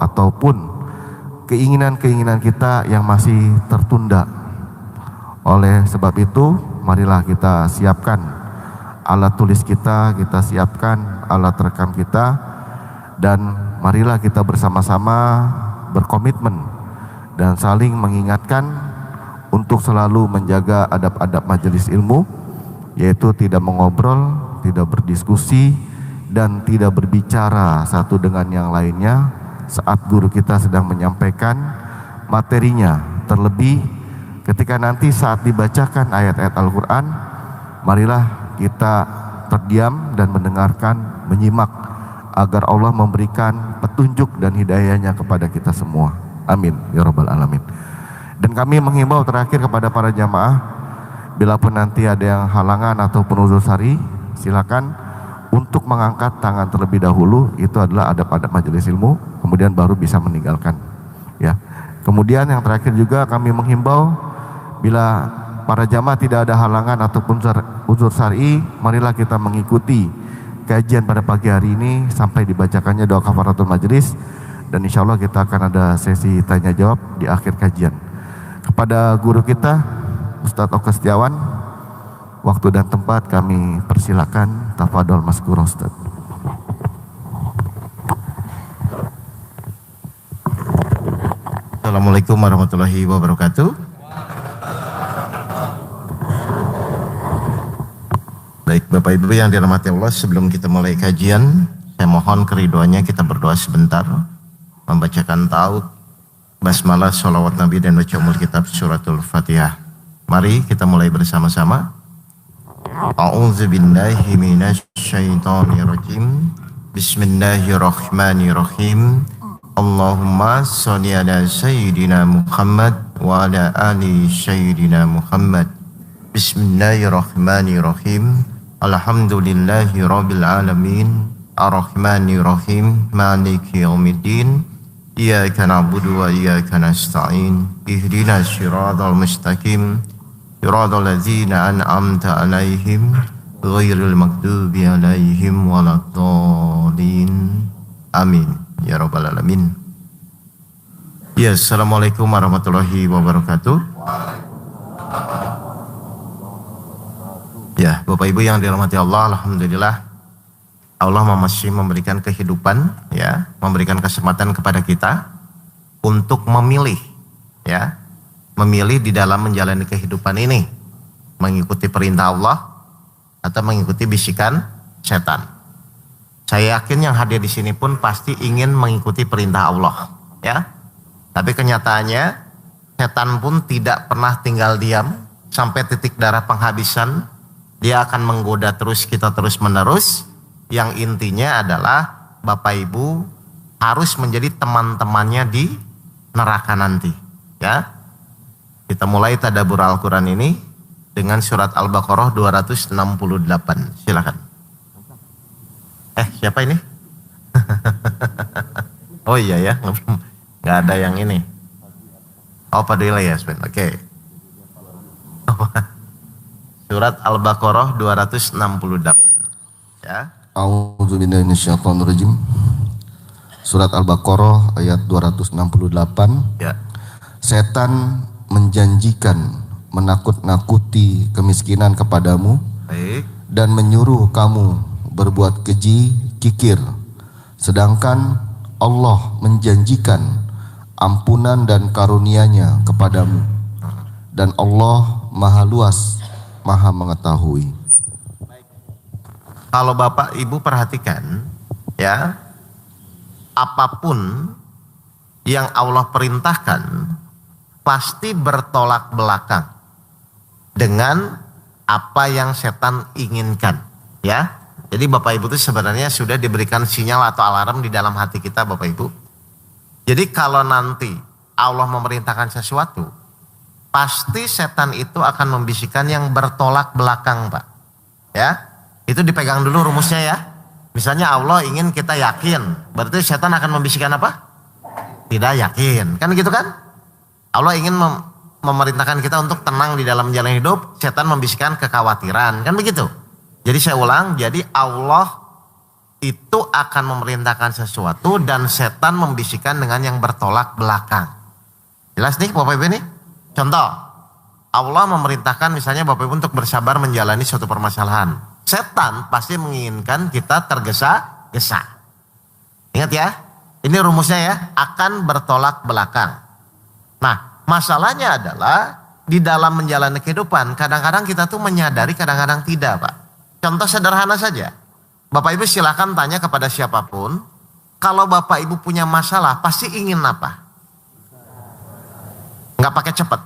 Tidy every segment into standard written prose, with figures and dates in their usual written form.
ataupun keinginan-keinginan kita yang masih tertunda. Oleh sebab itu, marilah kita siapkan alat tulis kita siapkan alat rekam kita, dan marilah kita bersama-sama berkomitmen dan saling mengingatkan untuk selalu menjaga adab-adab majelis ilmu, yaitu tidak mengobrol, tidak berdiskusi, dan tidak berbicara satu dengan yang lainnya saat guru kita sedang menyampaikan materinya. Terlebih ketika nanti saat dibacakan ayat-ayat Al-Quran, marilah kita terdiam dan mendengarkan, menyimak, agar Allah memberikan petunjuk dan hidayahnya kepada kita semua. Amin ya rabbal alamin. Dan kami menghimbau terakhir kepada para jamaah, bila pun nanti ada yang halangan ataupun uzur syar'i, silakan untuk mengangkat tangan terlebih dahulu. Itu adalah adab-adab majelis ilmu, kemudian baru bisa meninggalkan, ya. Kemudian yang terakhir juga kami menghimbau, bila para jamaah tidak ada halangan ataupun uzur syar'i, marilah kita mengikuti kajian pada pagi hari ini sampai dibacakannya doa kafaratul majelis, dan insya Allah kita akan ada sesi tanya jawab di akhir kajian. Kepada guru kita Ustadz Oka Setiawan, waktu dan tempat kami persilakan. Tafadhol maskur Ustadz. Assalamualaikum warahmatullahi wabarakatuh. Baik Bapak Ibu yang dirahmati Allah, sebelum kita mulai kajian, saya mohon keridhoannya kita berdoa sebentar, membacakan tauk, basmalah, sholawat Nabi, dan baca umul kitab suratul Fatihah. Mari kita mulai bersama-sama. A'udzubillahi minasyaitonirrajim. Bismillahirrahmanirrahim. Allahumma sholli ala sayyidina Muhammad wa ala ali sayyidina Muhammad. Bismillahirrahmanirrahim. Alhamdulillahi rabbil alamin. Ar-Rahmanir-Rahim. Maliki yaumiddin. Iyyaka na'budu wa iyyaka nasta'in. Ihdinas siratal mustaqim. Siratal ladzina an'amta 'alaihim ghairil maghdubi 'alaihim waladdallin. Amin ya rabbal alamin. Ya, assalamualaikum warahmatullahi wabarakatuh. Ya, Bapak Ibu yang dirahmati Allah, alhamdulillah Allah masih memberikan kehidupan, ya, memberikan kesempatan kepada kita untuk memilih, ya, memilih di dalam menjalani kehidupan ini, mengikuti perintah Allah atau mengikuti bisikan setan. Saya yakin yang hadir di sini pun pasti ingin mengikuti perintah Allah, ya. Tapi kenyataannya setan pun tidak pernah tinggal diam sampai titik darah penghabisan. Dia akan menggoda terus kita terus menerus. Yang intinya adalah Bapak Ibu harus menjadi teman-temannya di neraka nanti, ya. Kita mulai tadabbur Al-Quran ini dengan surat Al-Baqarah 268. Silakan. Siapa ini? Oh iya ya, nggak ada yang ini. Oh, Padilla Yasmin, oke. Surat Al-Baqarah 268. Ya. A'udzubillahi minasyaitonirrajim. Surat Al-Baqarah ayat 268. Ya. Setan menjanjikan menakut-nakuti kemiskinan kepadamu. Baik. Dan menyuruh kamu berbuat keji, kikir. Sedangkan Allah menjanjikan ampunan dan karunia-Nya kepadamu. Dan Allah Maha Luas, Maha Mengetahui. Kalau Bapak Ibu perhatikan, ya, apapun yang Allah perintahkan pasti bertolak belakang dengan apa yang setan inginkan, ya. Jadi Bapak Ibu itu sebenarnya sudah diberikan sinyal atau alarm di dalam hati kita, Bapak Ibu. Jadi kalau nanti Allah memerintahkan sesuatu, pasti setan itu akan membisikkan yang bertolak belakang, Pak. Ya. Itu dipegang dulu rumusnya, ya. Misalnya Allah ingin kita yakin, berarti setan akan membisikkan apa? Tidak yakin, kan gitu kan? Allah ingin memerintahkan kita untuk tenang di dalam jalan hidup, setan membisikkan kekhawatiran, kan begitu? Jadi saya ulang, jadi Allah itu akan memerintahkan sesuatu dan setan membisikkan dengan yang bertolak belakang. Jelas nih Bapak Ibu nih? Contoh, Allah memerintahkan misalnya Bapak Ibu untuk bersabar menjalani suatu permasalahan. Setan pasti menginginkan kita tergesa-gesa. Ingat ya, ini rumusnya ya, akan bertolak belakang. Nah, masalahnya adalah di dalam menjalani kehidupan, kadang-kadang kita tuh menyadari, kadang-kadang tidak, Pak. Contoh sederhana saja. Bapak Ibu silakan tanya kepada siapapun, kalau Bapak Ibu punya masalah, pasti ingin apa? Nggak pakai cepat.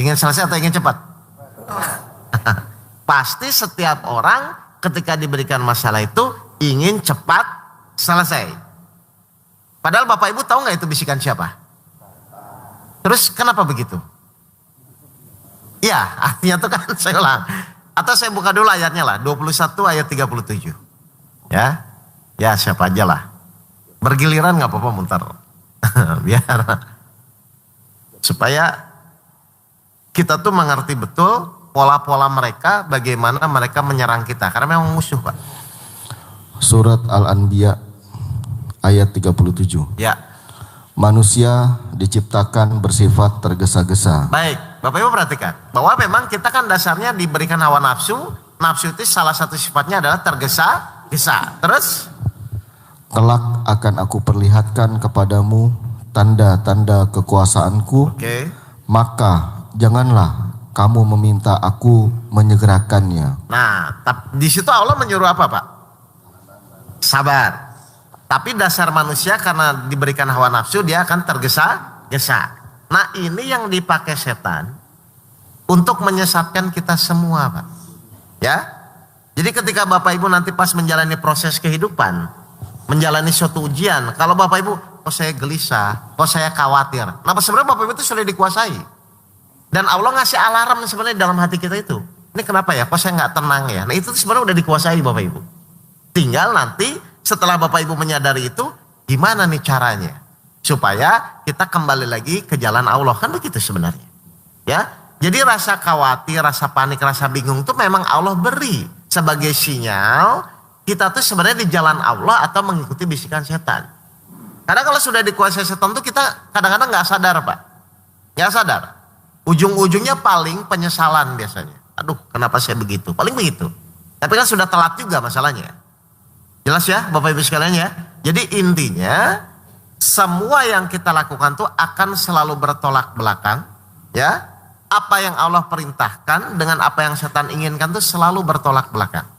Ingin selesai atau ingin cepat? Pasti setiap orang ketika diberikan masalah itu ingin cepat selesai. Padahal Bapak Ibu tahu nggak itu bisikan siapa? Terus kenapa begitu? Ya, artinya tuh kan saya ulang. Atau saya buka dulu ayatnya lah, 21 ayat 37. Ya, ya siapa aja lah. Bergiliran nggak apa-apa muter. Biar supaya kita tuh mengerti betul pola-pola mereka, bagaimana mereka menyerang kita. Karena memang musuh, Pak. Surat Al-Anbiya ayat 37. Ya. Manusia diciptakan bersifat tergesa-gesa. Baik, Bapak Ibu perhatikan bahwa memang kita kan dasarnya diberikan hawa nafsu. Nafsu itu salah satu sifatnya adalah tergesa-gesa. Terus? Kelak akan aku perlihatkan kepadamu tanda-tanda kekuasaanku. Oke. Maka janganlah kamu meminta aku menyegerakannya. Nah, di situ Allah menyuruh apa, Pak? Sabar. Tapi dasar manusia karena diberikan hawa nafsu dia akan tergesa-gesa. Nah, ini yang dipakai setan untuk menyesatkan kita semua, Pak. Ya. Jadi ketika Bapak Ibu nanti pas menjalani proses kehidupan, menjalani suatu ujian, kalau Bapak Ibu, kok saya gelisah, kok saya khawatir. Nah, sebenarnya Bapak Ibu itu sudah dikuasai. Dan Allah ngasih alarm sebenarnya dalam hati kita itu. Ini kenapa ya? Kok saya nggak tenang ya? Nah, itu sebenarnya udah dikuasai Bapak Ibu. Tinggal nanti setelah Bapak Ibu menyadari itu, gimana nih caranya? Supaya kita kembali lagi ke jalan Allah. Kan begitu sebenarnya. Ya, jadi rasa khawatir, rasa panik, rasa bingung itu memang Allah beri sebagai sinyal kita tuh sebenarnya di jalan Allah atau mengikuti bisikan setan. Karena kalau sudah dikuasai setan tuh kita kadang-kadang nggak sadar, Pak. Nggak sadar. Ujung-ujungnya paling penyesalan biasanya. Aduh, kenapa saya begitu? Paling begitu. Tapi kan sudah telat juga masalahnya. Jelas ya Bapak Ibu sekalian ya. Jadi intinya semua yang kita lakukan tuh akan selalu bertolak belakang. Ya. Apa yang Allah perintahkan dengan apa yang setan inginkan tuh selalu bertolak belakang.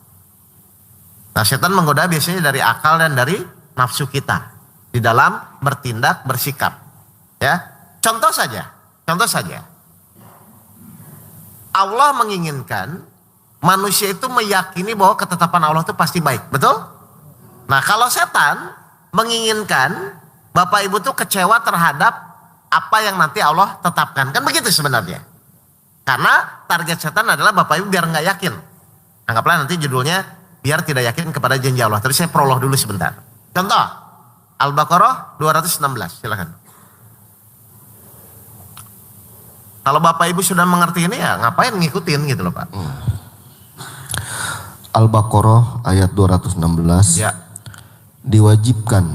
Nah, setan menggoda biasanya dari akal dan dari nafsu kita. Di dalam bertindak, bersikap. Ya. Contoh saja. Allah menginginkan manusia itu meyakini bahwa ketetapan Allah itu pasti baik. Betul? Nah, kalau setan menginginkan Bapak Ibu tuh kecewa terhadap apa yang nanti Allah tetapkan. Kan begitu sebenarnya. Karena target setan adalah Bapak Ibu biar nggak yakin. Anggaplah nanti judulnya biar tidak yakin kepada janji Allah. Terus saya prolog dulu sebentar. Contoh, Al-Baqarah 216, silakan. Kalau Bapak Ibu sudah mengerti ini ya ngapain ngikutin gitu loh Pak. Al-Baqarah ayat 216. Ya. Diwajibkan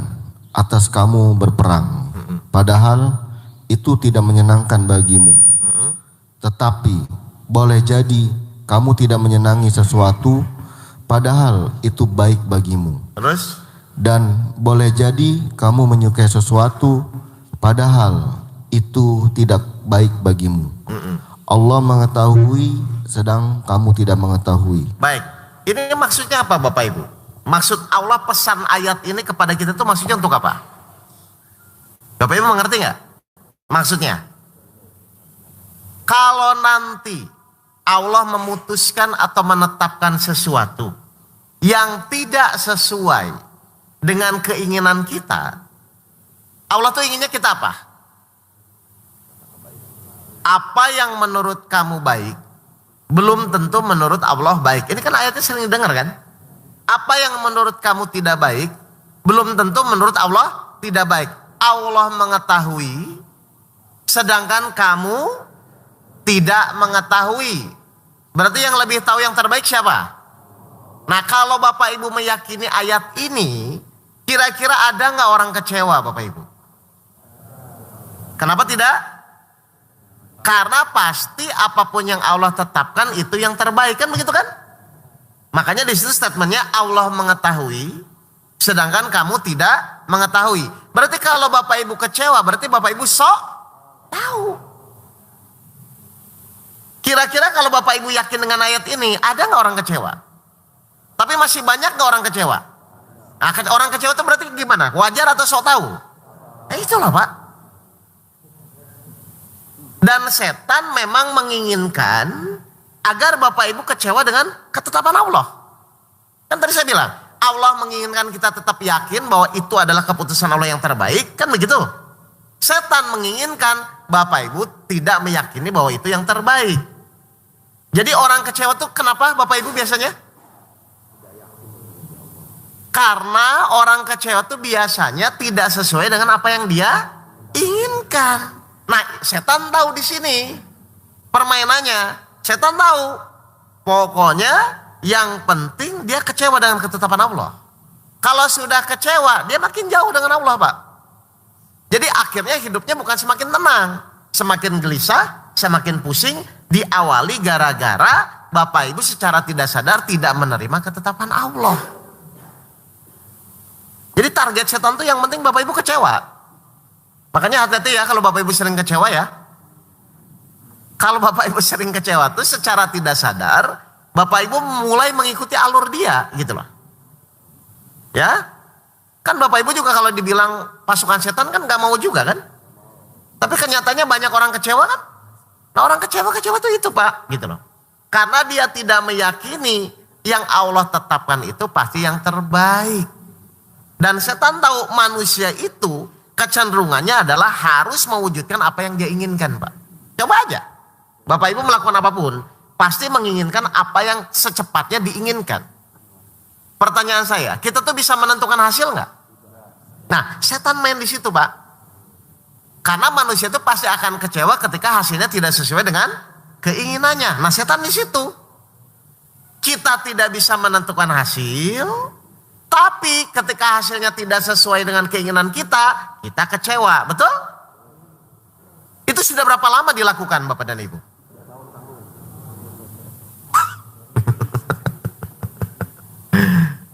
atas kamu berperang, padahal itu tidak menyenangkan bagimu. Tetapi boleh jadi kamu tidak menyenangi sesuatu, padahal itu baik bagimu. Terus? Dan boleh jadi kamu menyukai sesuatu, padahal itu tidak baik bagimu. Allah mengetahui, sedang kamu tidak mengetahui. Baik, ini maksudnya apa Bapak Ibu? Maksud Allah pesan ayat ini kepada kita itu maksudnya untuk apa? Bapak Ibu mengerti nggak? Maksudnya, kalau nanti Allah memutuskan atau menetapkan sesuatu yang tidak sesuai dengan keinginan kita, Allah tuh inginnya kita apa? Apa yang menurut kamu baik, belum tentu menurut Allah baik. Ini kan ayatnya sering dengar kan? Apa yang menurut kamu tidak baik, belum tentu menurut Allah tidak baik. Allah mengetahui, sedangkan kamu tidak mengetahui. Berarti yang lebih tahu yang terbaik siapa? Nah kalau Bapak Ibu meyakini ayat ini, kira-kira ada nggak orang kecewa Bapak Ibu? Kenapa tidak? Karena pasti apapun yang Allah tetapkan itu yang terbaik, kan begitu kan? Makanya di situ statementnya Allah mengetahui, sedangkan kamu tidak mengetahui. Berarti kalau Bapak Ibu kecewa, berarti Bapak Ibu sok tahu. Kira-kira kalau Bapak Ibu yakin dengan ayat ini, ada nggak orang kecewa? Tapi masih banyak nggak orang kecewa? Nah, orang kecewa itu berarti gimana? Wajar atau sok tahu? Itulah Pak. Dan setan memang menginginkan agar Bapak Ibu kecewa dengan ketetapan Allah. Kan tadi saya bilang, Allah menginginkan kita tetap yakin bahwa itu adalah keputusan Allah yang terbaik, kan begitu? Setan menginginkan Bapak Ibu tidak meyakini bahwa itu yang terbaik. Jadi orang kecewa tuh kenapa Bapak Ibu biasanya? Karena orang kecewa tuh biasanya tidak sesuai dengan apa yang dia inginkan. Nah, setan tahu di sini permainannya. Setan tahu, pokoknya yang penting dia kecewa dengan ketetapan Allah. Kalau sudah kecewa, dia makin jauh dengan Allah, Pak. Jadi akhirnya hidupnya bukan semakin tenang, semakin gelisah, semakin pusing, diawali gara-gara Bapak Ibu secara tidak sadar tidak menerima ketetapan Allah. Jadi target setan tuh yang penting Bapak Ibu kecewa. Makanya hati-hati ya kalau Bapak Ibu sering kecewa ya. Kalau Bapak Ibu sering kecewa tuh secara tidak sadar, Bapak Ibu mulai mengikuti alur dia gitu loh. Ya, kan Bapak Ibu juga kalau dibilang pasukan setan kan gak mau juga kan. Tapi kenyataannya banyak orang kecewa kan. Nah orang kecewa tuh itu Pak gitu loh. Karena dia tidak meyakini yang Allah tetapkan itu pasti yang terbaik. Dan setan tahu manusia itu kecenderungannya adalah harus mewujudkan apa yang dia inginkan Pak. Coba aja. Bapak Ibu melakukan apapun, pasti menginginkan apa yang secepatnya diinginkan. Pertanyaan saya, kita tuh bisa menentukan hasil nggak? Nah, setan main di situ, Pak. Karena manusia itu pasti akan kecewa ketika hasilnya tidak sesuai dengan keinginannya. Nah, setan di situ. Kita tidak bisa menentukan hasil, tapi ketika hasilnya tidak sesuai dengan keinginan kita, kita kecewa, betul? Itu sudah berapa lama dilakukan, Bapak dan Ibu?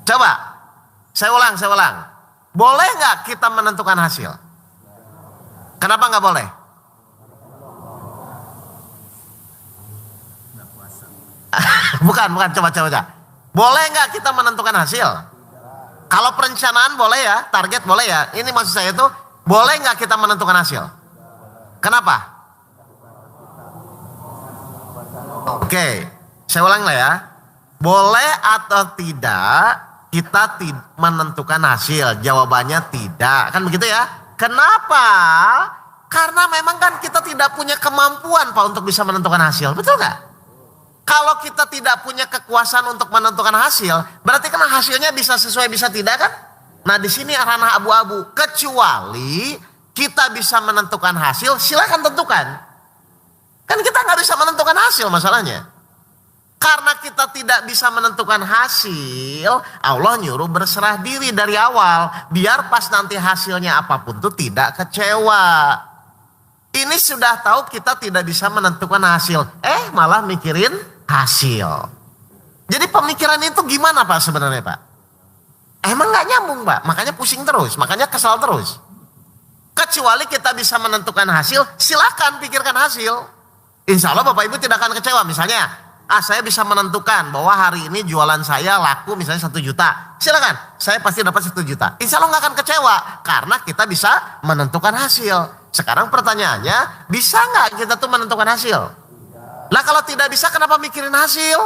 Coba, saya ulang. Boleh nggak kita menentukan hasil? Kenapa nggak boleh? Bukan, coba. Boleh nggak kita menentukan hasil? Kalau perencanaan boleh ya, target boleh ya. Ini maksud saya itu, boleh nggak kita menentukan hasil? Kenapa? Oke, saya ulang lah ya. Boleh atau tidak kita menentukan hasil? Jawabannya tidak, kan begitu ya? Kenapa? Karena memang kan kita tidak punya kemampuan Pak untuk bisa menentukan hasil, betul nggak? Kalau kita tidak punya kekuasaan untuk menentukan hasil, berarti kan hasilnya bisa sesuai bisa tidak kan? Nah di sini ranah abu-abu. Kecuali kita bisa menentukan hasil, silakan tentukan. Kan kita nggak bisa menentukan hasil masalahnya. Karena kita tidak bisa menentukan hasil, Allah nyuruh berserah diri dari awal. Biar pas nanti hasilnya apapun tuh tidak kecewa. Ini sudah tahu kita tidak bisa menentukan hasil. Malah mikirin hasil. Jadi pemikiran itu gimana Pak sebenarnya Pak? Emang gak nyambung Pak. Makanya pusing terus, makanya kesal terus. Kecuali kita bisa menentukan hasil, silakan pikirkan hasil. Insya Allah Bapak Ibu tidak akan kecewa. Misalnya, saya bisa menentukan bahwa hari ini jualan saya laku misalnya 1 juta. Silakan, saya pasti dapat 1 juta. Insya Allah nggak akan kecewa karena kita bisa menentukan hasil. Sekarang pertanyaannya, bisa nggak kita tuh menentukan hasil? Lah kalau tidak bisa, kenapa mikirin hasil?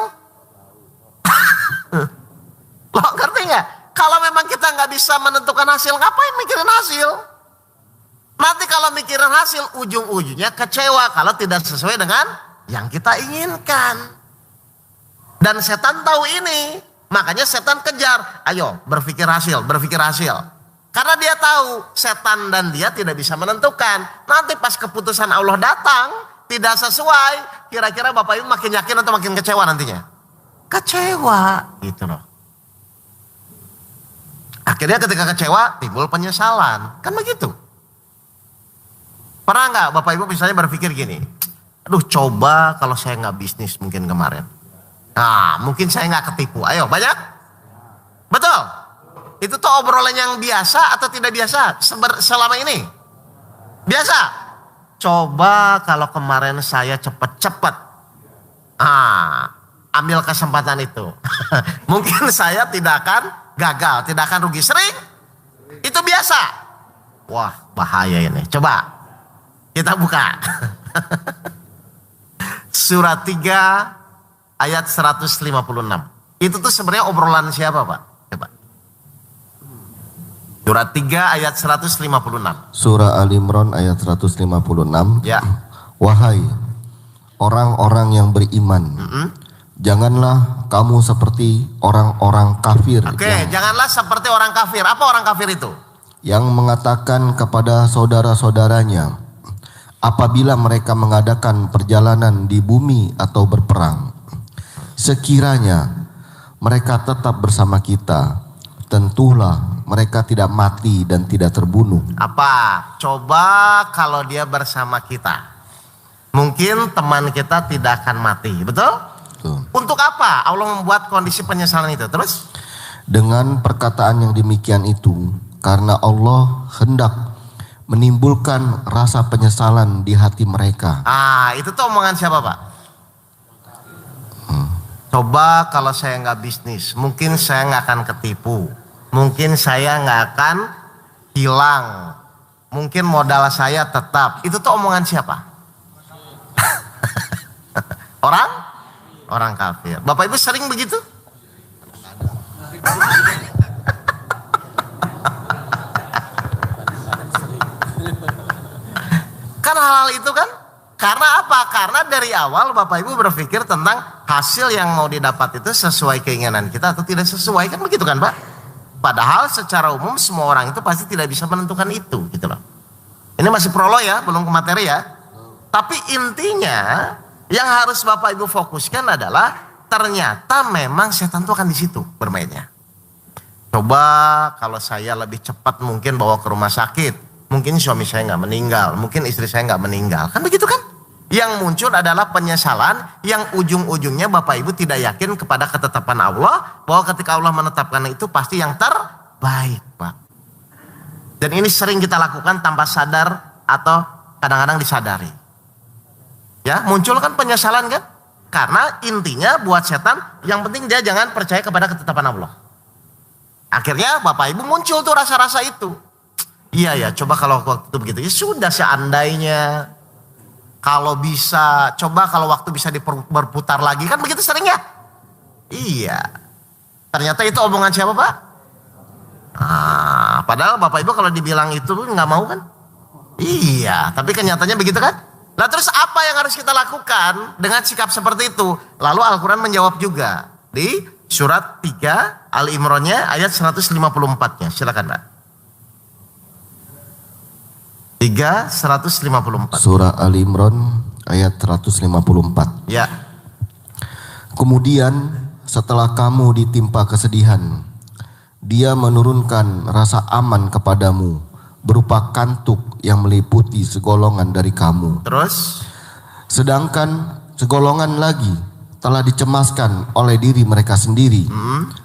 Lo ngerti nggak? Kalau memang kita nggak bisa menentukan hasil, ngapain mikirin hasil? Nanti kalau mikirin hasil, ujung-ujungnya kecewa kalau tidak sesuai dengan yang kita inginkan. Dan setan tahu ini, makanya setan kejar. Ayo berpikir hasil. Karena dia tahu setan dan dia tidak bisa menentukan. Nanti pas keputusan Allah datang, tidak sesuai. Kira-kira Bapak Ibu makin yakin atau makin kecewa nantinya? Kecewa. Gitu loh. Akhirnya ketika kecewa timbul penyesalan. Kan begitu. Pernah nggak Bapak Ibu misalnya berpikir gini, aduh coba kalau saya nggak bisnis mungkin kemarin. Nah mungkin saya nggak ketipu. Ayo banyak? Betul? Itu tuh obrolan yang biasa atau tidak biasa selama ini? Biasa. Coba kalau kemarin saya cepet-cepet. Ambil kesempatan itu. Mungkin saya tidak akan gagal, tidak akan rugi. Sering? Itu biasa. Wah bahaya ini. Coba kita buka. Surat 3 ayat 156. Itu tuh sebenarnya obrolan siapa Pak? Coba. Surat 3 ayat 156. Surah Al-Imran ayat 156. Ya. Wahai orang-orang yang beriman, janganlah kamu seperti orang-orang kafir. Oke, janganlah seperti orang kafir. Apa orang kafir itu? Yang mengatakan kepada saudara-saudaranya apabila mereka mengadakan perjalanan di bumi atau berperang, sekiranya mereka tetap bersama kita, tentulah mereka tidak mati dan tidak terbunuh. Apa? Coba kalau dia bersama kita, mungkin teman kita tidak akan mati, betul? Tuh. Untuk apa Allah membuat kondisi penyesalan itu? Terus? Dengan perkataan yang demikian itu, karena Allah hendak menimbulkan rasa penyesalan di hati mereka. Itu tuh omongan siapa Pak? Coba kalau saya nggak bisnis, mungkin saya nggak akan ketipu, mungkin saya nggak akan hilang, mungkin modal saya tetap. Itu tuh omongan siapa? Orang kafir. Bapak Ibu sering begitu? Kan hal-hal itu kan? Karena apa? Karena dari awal Bapak Ibu berpikir tentang hasil yang mau didapat itu sesuai keinginan kita atau tidak sesuai, kan begitu kan Pak? Padahal secara umum semua orang itu pasti tidak bisa menentukan itu gitu loh. Ini masih prolog ya, belum ke materi ya. Tapi intinya yang harus Bapak Ibu fokuskan adalah ternyata memang setan itu akan di situ bermainnya. Coba kalau saya lebih cepat mungkin bawa ke rumah sakit, mungkin suami saya nggak meninggal, mungkin istri saya nggak meninggal, kan begitu kan? Yang muncul adalah penyesalan yang ujung-ujungnya Bapak Ibu tidak yakin kepada ketetapan Allah, bahwa ketika Allah menetapkan itu pasti yang terbaik Pak. Dan ini sering kita lakukan tanpa sadar atau kadang-kadang disadari. Ya, muncul kan penyesalan kan? Karena intinya buat setan yang penting dia jangan percaya kepada ketetapan Allah. Akhirnya Bapak Ibu muncul tuh rasa-rasa itu. Iya ya, coba kalau waktu itu begitu. Ya sudah seandainya, kalau bisa, coba kalau waktu bisa berputar lagi, kan begitu sering ya? Iya. Ternyata itu omongan siapa Pak? Padahal Bapak Ibu kalau dibilang itu nggak mau kan? Iya, tapi kenyataannya begitu kan? Nah terus apa yang harus kita lakukan dengan sikap seperti itu? Lalu Al-Quran menjawab juga di surat 3 Al-Imrannya ayat 154-nya. Silakan Pak. 3 154. Surah Al-Imran ayat 154. Ya. Kemudian setelah kamu ditimpa kesedihan, Dia menurunkan rasa aman kepadamu berupa kantuk yang meliputi segolongan dari kamu. Terus? Sedangkan segolongan lagi telah dicemaskan oleh diri mereka sendiri.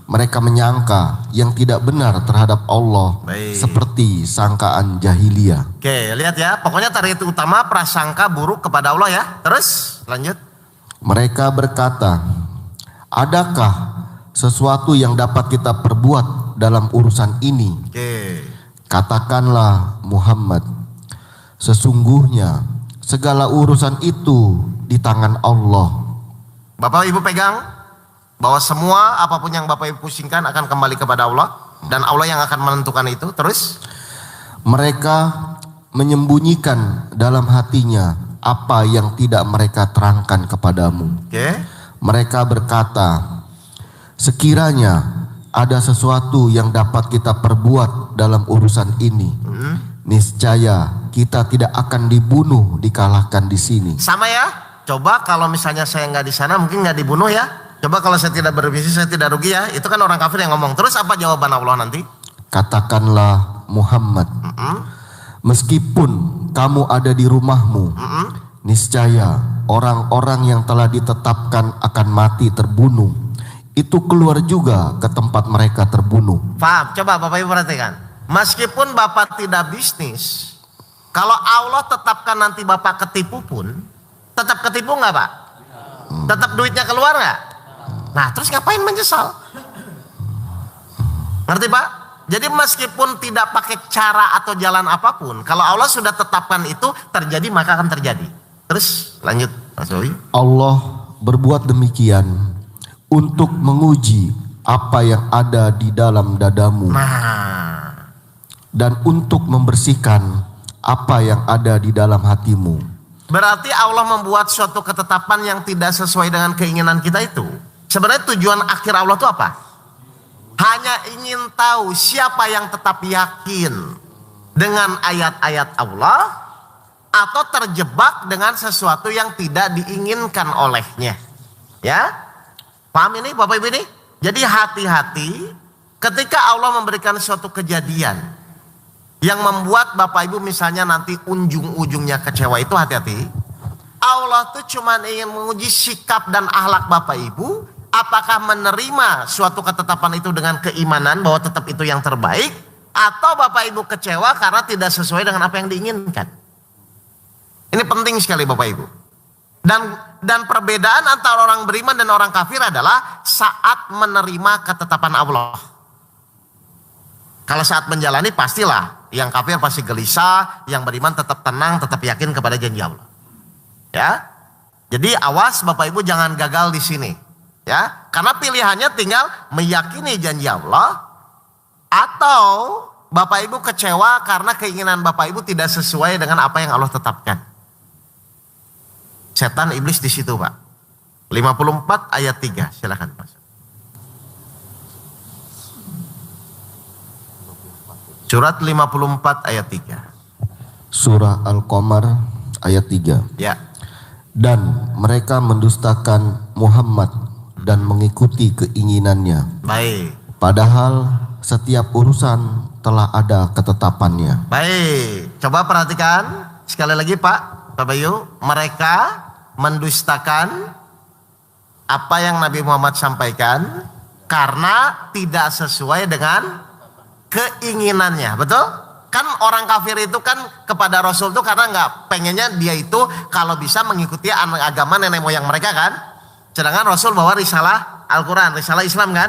Mereka menyangka yang tidak benar terhadap Allah. Baik. Seperti sangkaan jahiliyah. Oke, lihat ya. Pokoknya target utama prasangka buruk kepada Allah ya. Terus lanjut. Mereka berkata, adakah sesuatu yang dapat kita perbuat dalam urusan ini? Oke. Katakanlah Muhammad, sesungguhnya segala urusan itu di tangan Allah. Bapak Ibu pegang bahwa semua apapun yang Bapak Ibu pusingkan akan kembali kepada Allah, dan Allah yang akan menentukan itu. Terus? Mereka menyembunyikan dalam hatinya apa yang tidak mereka terangkan kepadamu. Oke. Mereka berkata, sekiranya ada sesuatu yang dapat kita perbuat dalam urusan ini, niscaya kita tidak akan dibunuh dikalahkan di sini. Sama ya. Coba kalau misalnya saya nggak di sana, mungkin nggak dibunuh ya. Coba kalau saya tidak berbisnis, saya tidak rugi ya. Itu kan orang kafir yang ngomong. Terus apa jawaban Allah nanti? Katakanlah Muhammad, meskipun kamu ada di rumahmu, niscaya orang-orang yang telah ditetapkan akan mati terbunuh, itu keluar juga ke tempat mereka terbunuh. Paham? Coba Bapak Ibu perhatikan. Meskipun Bapak tidak bisnis, kalau Allah tetapkan nanti Bapak ketipu pun, tetap ketipu nggak Pak? Tetap duitnya keluar nggak? Nah terus ngapain menyesal? Ngerti Pak? Jadi meskipun tidak pakai cara atau jalan apapun, kalau Allah sudah tetapkan itu terjadi maka akan terjadi. Terus lanjut Mas Zowi. Allah berbuat demikian untuk menguji apa yang ada di dalam dadamu. Dan untuk membersihkan apa yang ada di dalam hatimu. Berarti Allah membuat suatu ketetapan yang tidak sesuai dengan keinginan kita itu. Sebenarnya tujuan akhir Allah itu apa? Hanya ingin tahu siapa yang tetap yakin dengan ayat-ayat Allah atau terjebak dengan sesuatu yang tidak diinginkan olehnya. Ya? Paham ini Bapak Ibu ini? Jadi hati-hati ketika Allah memberikan suatu kejadian yang membuat Bapak Ibu misalnya nanti ujung-ujungnya kecewa, itu hati-hati. Allah tuh cuma ingin menguji sikap dan akhlak Bapak Ibu. Apakah menerima suatu ketetapan itu dengan keimanan bahwa tetap itu yang terbaik, atau Bapak Ibu kecewa karena tidak sesuai dengan apa yang diinginkan. Ini penting sekali Bapak Ibu. Dan perbedaan antara orang beriman dan orang kafir adalah saat menerima ketetapan Allah. Kalau saat menjalani pastilah, yang kafir pasti gelisah, yang beriman tetap tenang, tetap yakin kepada janji Allah. Ya, jadi awas Bapak Ibu jangan gagal di sini. Ya, karena pilihannya tinggal meyakini janji Allah atau Bapak Ibu kecewa karena keinginan Bapak Ibu tidak sesuai dengan apa yang Allah tetapkan. Setan iblis di situ, Pak. 54 ayat 3, silakan Mas. Surat 54 ayat 3. Surah Al-Qamar ayat 3. Ya. Dan mereka mendustakan Muhammad dan mengikuti keinginannya. Baik. Padahal setiap urusan telah ada ketetapannya. Baik. Coba perhatikan sekali lagi Pak Bayu. Mereka mendustakan apa yang Nabi Muhammad sampaikan karena tidak sesuai dengan keinginannya. Betul? Kan orang kafir itu kan kepada Rasul itu karena nggak pengennya dia itu kalau bisa mengikuti agama nenek moyang mereka kan. Sedangkan Rasul bawa risalah Al-Quran, risalah Islam kan.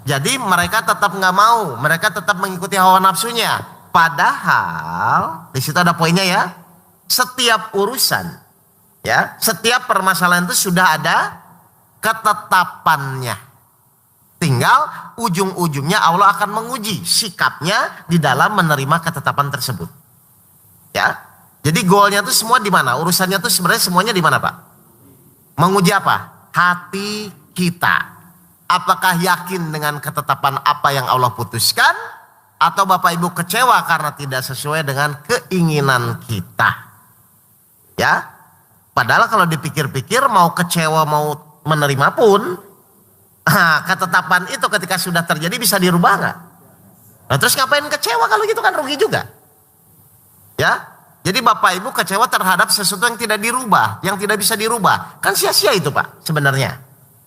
Jadi mereka tetap nggak mau, mereka tetap mengikuti hawa nafsunya. Padahal di situ ada poinnya ya. Setiap urusan, ya, setiap permasalahan itu sudah ada ketetapannya. Tinggal ujung-ujungnya Allah akan menguji sikapnya di dalam menerima ketetapan tersebut. Ya, jadi goalnya itu semua di mana? Urusannya itu sebenarnya semuanya di mana Pak? Menguji apa? Hati kita. Apakah yakin dengan ketetapan apa yang Allah putuskan? Atau Bapak Ibu kecewa karena tidak sesuai dengan keinginan kita? Ya, padahal kalau dipikir-pikir mau kecewa mau menerima pun, ketetapan itu ketika sudah terjadi bisa dirubah nggak? Nah terus ngapain kecewa kalau gitu kan rugi juga? Ya, jadi Bapak Ibu kecewa terhadap sesuatu yang tidak dirubah, yang tidak bisa dirubah. Kan sia-sia itu Pak sebenarnya.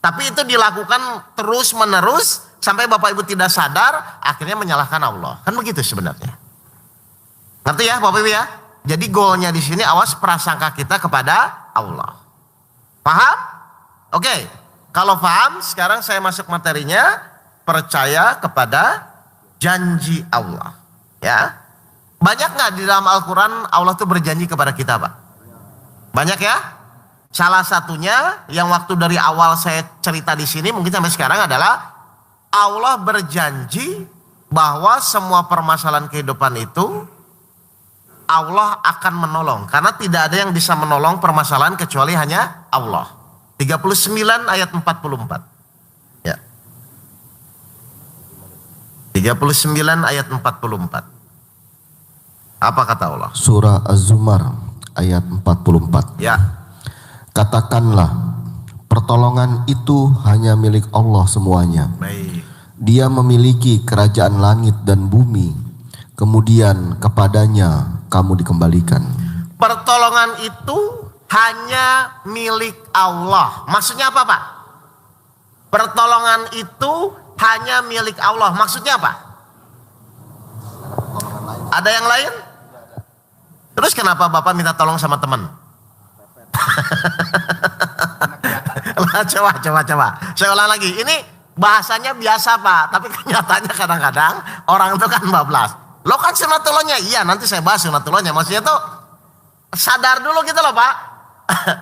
Tapi itu dilakukan terus menerus sampai Bapak Ibu tidak sadar, akhirnya menyalahkan Allah. Kan begitu sebenarnya. Ngerti ya Bapak Ibu ya? Jadi goalnya di sini awas prasangka kita kepada Allah. Paham? Oke. Kalau paham, sekarang saya masuk materinya. Percaya kepada janji Allah. Ya. Banyak nggak di dalam Al-Quran Allah tuh berjanji kepada kita Pak? Banyak ya? Salah satunya yang waktu dari awal saya cerita di sini mungkin sampai sekarang adalah Allah berjanji bahwa semua permasalahan kehidupan itu Allah akan menolong. Karena tidak ada yang bisa menolong permasalahan kecuali hanya Allah. 39 ayat 44. Ya. 39 ayat 44. Apa kata Allah? Surah Az-Zumar ayat 44. Ya. Katakanlah, pertolongan itu hanya milik Allah semuanya. Baik. Dia memiliki kerajaan langit dan bumi, kemudian kepadanya kamu dikembalikan. Pertolongan itu hanya milik Allah. Maksudnya apa, Pak? Pertolongan itu hanya milik Allah. Maksudnya apa? Ada yang lain? Terus kenapa Bapak minta tolong sama teman? Coba. Saya ulang lagi. Ini bahasanya biasa, Pak. Tapi kenyataannya kadang-kadang orang itu kan bablas. Lo kan sunatullahnya. Iya, nanti saya bahas sunatullahnya. Maksudnya tuh sadar dulu gitu loh, Pak.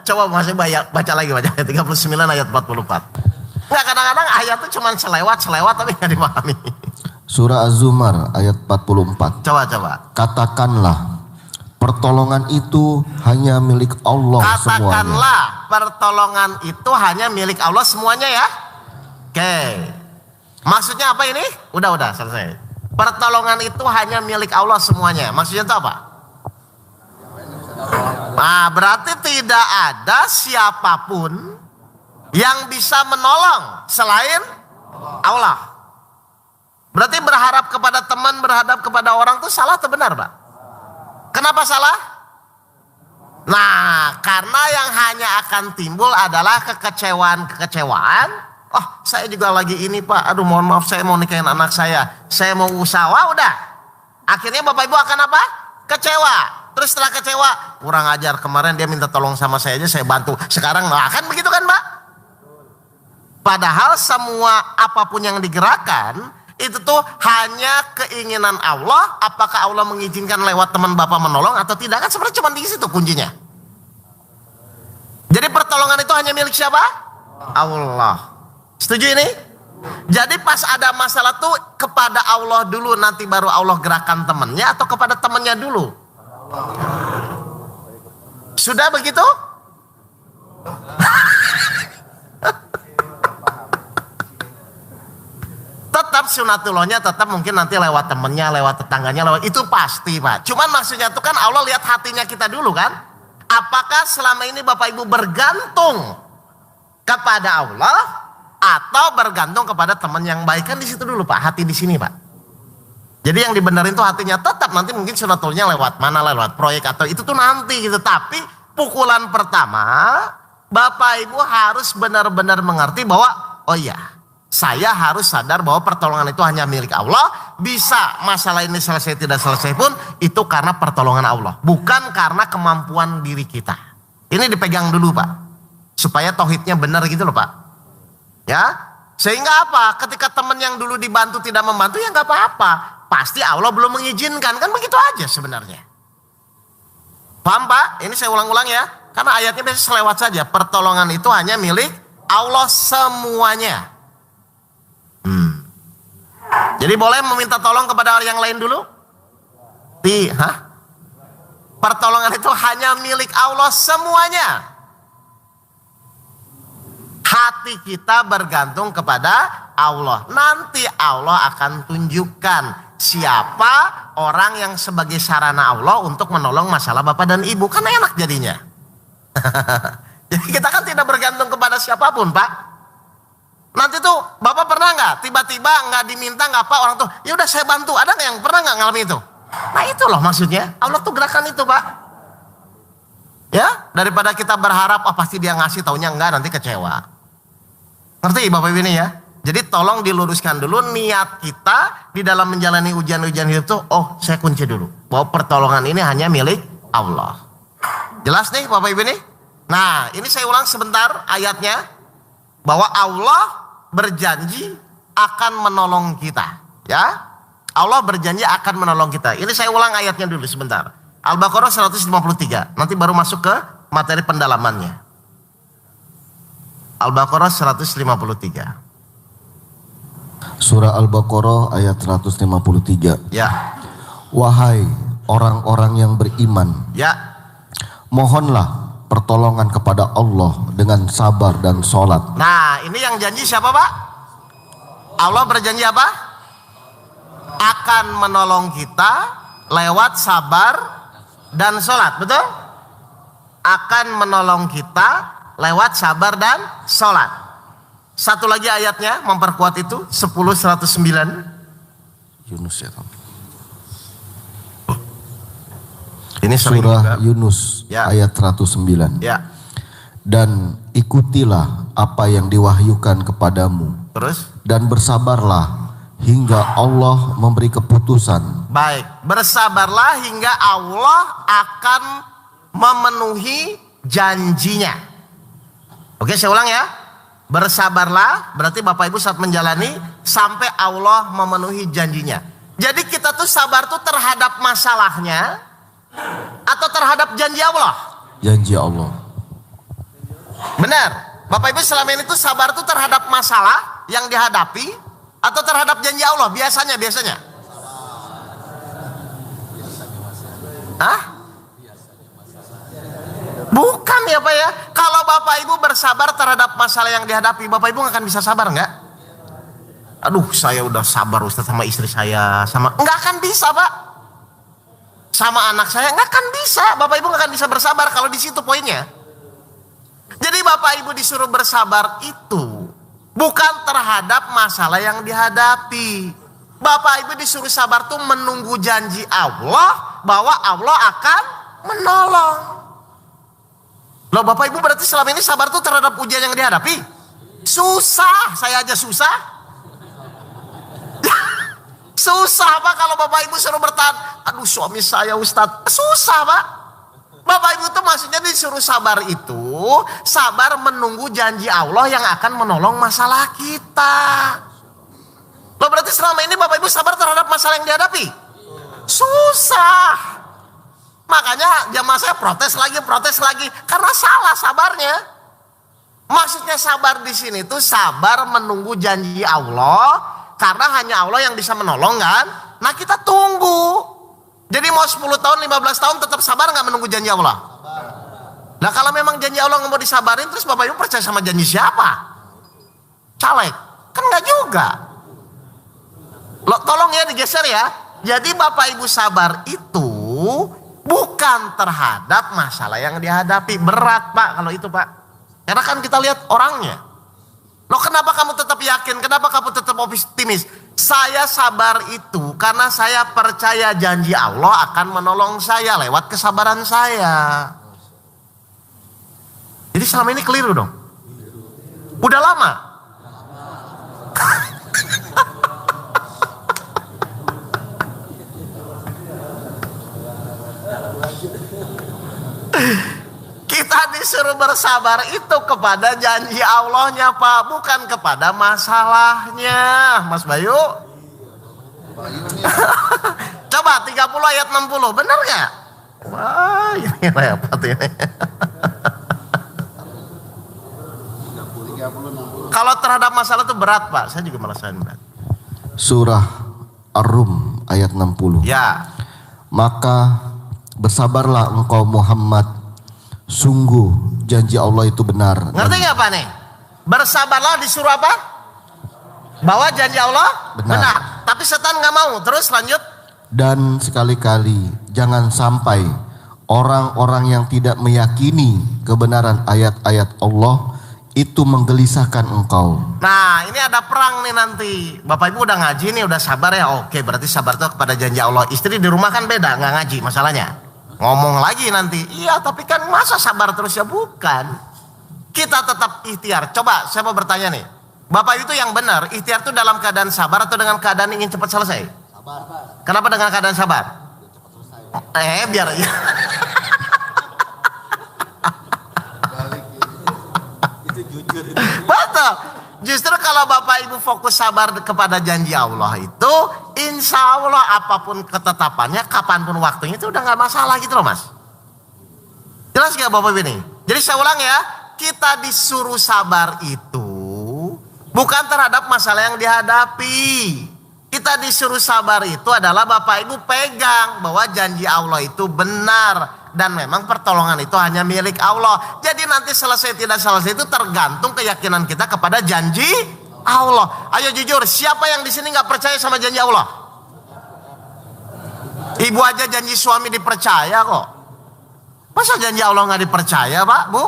Coba masih baca lagi 39 ayat 44. Enggak, kadang-kadang ayat itu cuma selewat tapi nggak dipahami. Surah Az-Zumar ayat 44. Coba. Katakanlah, pertolongan itu hanya milik Allah semuanya. Katakanlah, pertolongan itu hanya milik Allah semuanya ya. Oke. Maksudnya apa ini? Udah selesai. Pertolongan itu hanya milik Allah semuanya. Maksudnya itu apa? Nah, berarti tidak ada siapapun yang bisa menolong selain Allah. Berarti berharap kepada teman, berharap kepada orang itu salah atau benar, Pak? Kenapa salah? Nah, karena yang hanya akan timbul adalah kekecewaan. Oh, saya juga lagi ini, Pak. Aduh, mohon maaf, saya mau nikahin anak saya. Saya mau usaha, udah. Akhirnya Bapak Ibu akan apa? Kecewa. Terus setelah kecewa, kurang ajar, kemarin dia minta tolong sama saya aja, saya bantu. Sekarang nggak akan begitu kan, Pak? Padahal semua apapun yang digerakkan itu tuh hanya keinginan Allah. Apakah Allah mengizinkan lewat teman Bapak menolong atau tidak, kan sebenarnya cuma di situ kuncinya. Jadi pertolongan itu hanya milik siapa? Allah. Setuju ini? Jadi pas ada masalah tuh kepada Allah dulu, nanti baru Allah gerakan temannya, atau kepada temannya dulu? Sudah begitu? Tetap sunatullahnya tetap mungkin nanti lewat temennya, lewat tetangganya, lewat itu pasti, Pak. Cuman maksudnya itu kan Allah lihat hatinya kita dulu kan. Apakah selama ini Bapak Ibu bergantung kepada Allah atau bergantung kepada teman yang baik? Kan di situ dulu, Pak. Hati di sini, Pak. Jadi yang dibenerin tuh hatinya, tetap nanti mungkin sunatullahnya lewat mana, lewat proyek atau itu tuh nanti gitu. Tapi pukulan pertama Bapak Ibu harus benar-benar mengerti bahwa oh iya, saya harus sadar bahwa pertolongan itu hanya milik Allah. Bisa masalah ini selesai tidak selesai pun itu karena pertolongan Allah, bukan karena kemampuan diri kita. Ini dipegang dulu, Pak, supaya tauhidnya benar gitu loh, Pak. Ya, sehingga apa? Ketika teman yang dulu dibantu tidak membantu, ya nggak apa-apa. Pasti Allah belum mengizinkan, kan begitu aja sebenarnya. Paham, Pak? Ini saya ulang-ulang ya, karena ayatnya biasa selewat saja. Pertolongan itu hanya milik Allah semuanya. Jadi boleh meminta tolong kepada orang yang lain dulu? Pertolongan itu hanya milik Allah semuanya. Hati kita bergantung kepada Allah. Nanti Allah akan tunjukkan siapa orang yang sebagai sarana Allah untuk menolong masalah Bapak dan Ibu. Kan enak jadinya. Jadi kita kan tidak bergantung kepada siapapun, Pak. Nanti tuh Bapak pernah nggak tiba-tiba nggak diminta nggak Pak, orang tuh ya udah saya bantu, ada nggak yang pernah nggak ngalamin itu? Nah itu loh maksudnya Allah tuh gerakan itu, Pak. Ya, daripada kita berharap pasti dia ngasih, taunya enggak, nanti kecewa. Ngerti Bapak Ibu ini ya? Jadi tolong diluruskan dulu niat kita di dalam menjalani ujian-ujian hidup tuh. Oh, saya kunci dulu bahwa pertolongan ini hanya milik Allah. Jelas nih Bapak Ibu ini? Nah ini saya ulang sebentar ayatnya, bahwa Allah berjanji akan menolong kita, ya. Allah berjanji akan menolong kita. Ini saya ulang ayatnya dulu sebentar. Al-Baqarah 153. Nanti baru masuk ke materi pendalamannya. Al-Baqarah 153. Surah Al-Baqarah ayat 153. Ya. Wahai orang-orang yang beriman, Ya. mohonlah pertolongan kepada Allah dengan sabar dan sholat. Nah ini yang janji siapa, Pak? Allah berjanji apa? Akan menolong kita lewat sabar dan sholat, betul? Akan menolong kita lewat sabar dan sholat. Satu lagi ayatnya memperkuat itu 10:109. Yunus ya. Ini Surah Yunus ya. Ayat 109. Ya. Dan ikutilah apa yang diwahyukan kepadamu. Terus? Dan bersabarlah hingga Allah memberi keputusan. Baik, bersabarlah hingga Allah akan memenuhi janjinya. Oke, saya ulang ya. Bersabarlah berarti Bapak Ibu saat menjalani sampai Allah memenuhi janjinya. Jadi kita tuh sabar tuh terhadap masalahnya atau terhadap janji Allah? Janji Allah. Benar. Bapak Ibu selama ini tuh sabar tuh terhadap masalah yang dihadapi atau terhadap janji Allah biasanya? Hah? Bukan ya Pak ya. Kalau Bapak Ibu bersabar terhadap masalah yang dihadapi, Bapak Ibu nggak akan bisa sabar nggak? Aduh, saya udah sabar Ustaz sama istri saya, nggak akan bisa Pak. Sama anak saya nggak akan bisa. Bapak Ibu nggak akan bisa bersabar kalau di situ poinnya. Jadi Bapak Ibu disuruh bersabar itu bukan terhadap masalah yang dihadapi. Bapak Ibu disuruh sabar tuh menunggu janji Allah bahwa Allah akan menolong. Loh Bapak Ibu berarti selama ini sabar tuh terhadap ujian yang dihadapi? Susah, saya aja susah. Susah Pak kalau Bapak Ibu suruh bertahan. Aduh suami saya Ustadz, susah Pak. Bapak Ibu tuh maksudnya disuruh sabar itu, sabar menunggu janji Allah yang akan menolong masalah kita. Loh berarti selama ini Bapak Ibu sabar terhadap masalah yang dihadapi? Susah. Makanya jamaah saya protes lagi karena salah sabarnya. Maksudnya sabar di sini tuh sabar menunggu janji Allah karena hanya Allah yang bisa menolong kan. Nah kita tunggu. Jadi mau 10 tahun 15 tahun tetap sabar nggak menunggu janji Allah? Nah kalau memang janji Allah nggak mau disabarin terus Bapak Ibu percaya sama janji siapa? Caleg? Kan nggak juga. Loh, tolong ya digeser ya. Jadi Bapak Ibu sabar itu bukan terhadap masalah yang dihadapi. Berat Pak kalau itu Pak. Karena kan kita lihat orangnya. Loh kenapa kamu tetap yakin? Kenapa kamu tetap optimis? Saya sabar itu karena saya percaya janji Allah akan menolong saya lewat kesabaran saya. Jadi selama ini keliru dong. Udah lama. Kita disuruh bersabar itu kepada janji Allahnya Pak, bukan kepada masalahnya. Mas Bayu coba 30 ayat 60 benar gak? Wah ini repot ini. Kalau terhadap masalah itu berat Pak, saya juga merasakan berat. Surah Ar-Rum ayat 60. Ya. Maka bersabarlah engkau Muhammad, sungguh janji Allah itu benar. Ngerti gak Pak nih? Bersabarlah disuruh apa? Bahwa janji Allah benar. Tapi setan gak mau. Terus lanjut. Dan sekali-kali jangan sampai orang-orang yang tidak meyakini kebenaran ayat-ayat Allah itu menggelisahkan engkau. Nah ini ada perang nih nanti. Bapak Ibu udah ngaji nih, udah sabar ya. Oke berarti sabar tuh kepada janji Allah. Istri di rumah kan beda, gak ngaji masalahnya. Ngomong lagi nanti, iya tapi kan masa sabar terus ya? Bukan. Kita tetap ikhtiar. Coba saya mau bertanya nih, Bapak itu yang benar, ikhtiar itu dalam keadaan sabar atau dengan keadaan ingin cepat selesai? Sabar. Kenapa dengan keadaan sabar? Biar ya. Betul. Justru kalau Bapak Ibu fokus sabar kepada janji Allah itu, insya Allah apapun ketetapannya, kapanpun waktunya itu udah gak masalah gitu loh Mas. Jelas gak Bapak Ibu ini? Jadi saya ulang ya, kita disuruh sabar itu bukan terhadap masalah yang dihadapi. Kita disuruh sabar itu adalah Bapak Ibu pegang bahwa janji Allah itu benar. Dan memang pertolongan itu hanya milik Allah. Jadi nanti selesai tidak selesai itu tergantung keyakinan kita kepada janji Allah. Ayo jujur, siapa yang di sini nggak percaya sama janji Allah? Ibu aja janji suami dipercaya kok. Masa janji Allah nggak dipercaya Pak, Bu?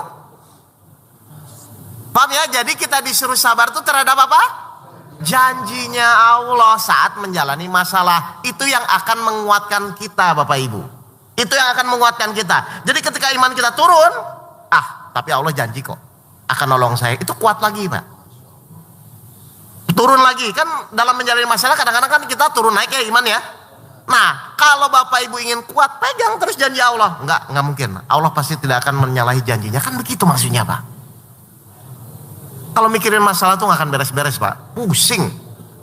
Paham ya? Jadi kita disuruh sabar itu terhadap apa? Janjinya Allah saat menjalani masalah. Itu yang akan menguatkan kita Bapak Ibu. Itu yang akan menguatkan kita. Jadi ketika iman kita turun, tapi Allah janji kok akan nolong saya. Itu kuat lagi Pak. Turun lagi. Kan dalam menjalani masalah kadang-kadang kan kita turun naik ya iman ya. Nah kalau Bapak Ibu ingin kuat, pegang terus janji Allah. Enggak mungkin. Allah pasti tidak akan menyalahi janjinya. Kan begitu maksudnya Pak. Kalau mikirin masalah tuh gak akan beres-beres Pak. Pusing.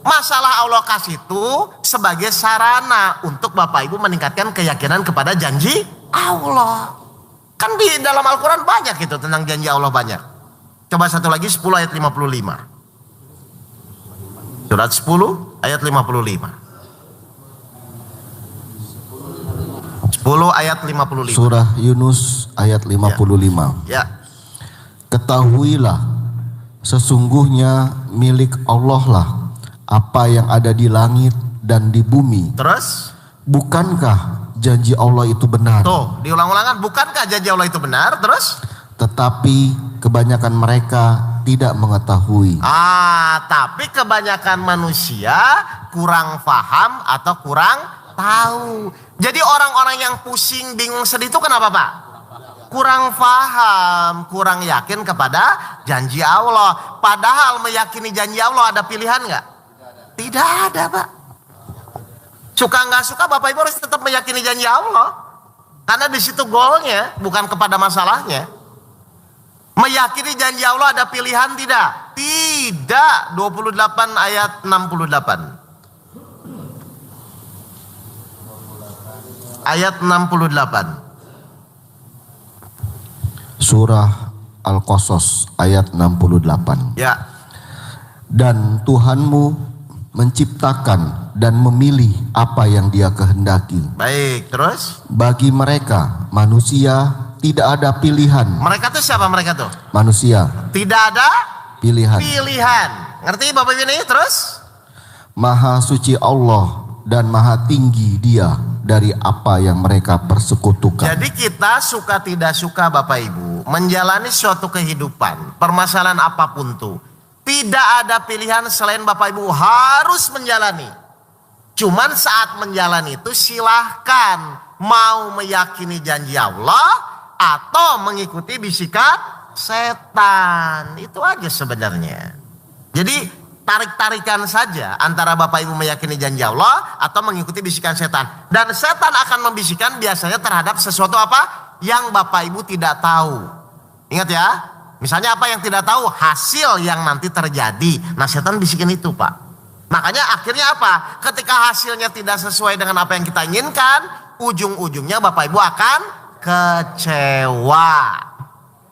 Masalah Allah kasih itu sebagai sarana untuk Bapak Ibu meningkatkan keyakinan kepada janji Allah. Kan di dalam Al-Quran banyak itu tentang janji Allah banyak. Coba satu lagi 10 ayat 55. Surat 10 ayat 55. 10 ayat 55. Surah Yunus ayat 55. Ya. Ketahuilah, sesungguhnya milik Allah lah apa yang ada di langit dan di bumi. Terus? Bukankah janji Allah itu benar? Tuh, diulang-ulangan, bukankah janji Allah itu benar? Terus? Tetapi kebanyakan mereka tidak mengetahui. Tapi kebanyakan manusia kurang paham atau kurang tahu. Jadi orang-orang yang pusing, bingung, sedih itu kenapa Pak? Kurang paham, kurang yakin kepada janji Allah. Padahal meyakini janji Allah ada pilihan nggak? Tidak ada Pak. Suka nggak suka Bapak Ibu harus tetap meyakini janji Allah. Karena di situ goalnya, bukan kepada masalahnya. Meyakini janji Allah ada pilihan tidak? Tidak. 28 ayat 68. Ayat 68. Surah Al-Qasas ayat 68. Ya. Dan Tuhanmu menciptakan dan memilih apa yang Dia kehendaki. Baik, terus? Bagi mereka manusia tidak ada pilihan. Mereka tuh siapa mereka tuh? Manusia Tidak ada pilihan. Ngerti Bapak Ibu ini? Terus? Maha suci Allah dan maha tinggi Dia dari apa yang mereka persekutukan. Jadi kita suka tidak suka Bapak Ibu menjalani suatu kehidupan, permasalahan apapun tuh, tidak ada pilihan selain Bapak Ibu harus menjalani. Cuman saat menjalani itu silahkan mau meyakini janji Allah atau mengikuti bisikan setan. Itu aja sebenarnya. Jadi tarik-tarikan saja antara Bapak Ibu meyakini janji Allah atau mengikuti bisikan setan. Dan setan akan membisikkan biasanya terhadap sesuatu apa? Yang Bapak Ibu tidak tahu. Ingat ya, misalnya apa yang tidak tahu? Hasil yang nanti terjadi. Nah setan bisikin itu Pak. Makanya akhirnya apa? Ketika hasilnya tidak sesuai dengan apa yang kita inginkan, ujung-ujungnya Bapak Ibu akan kecewa.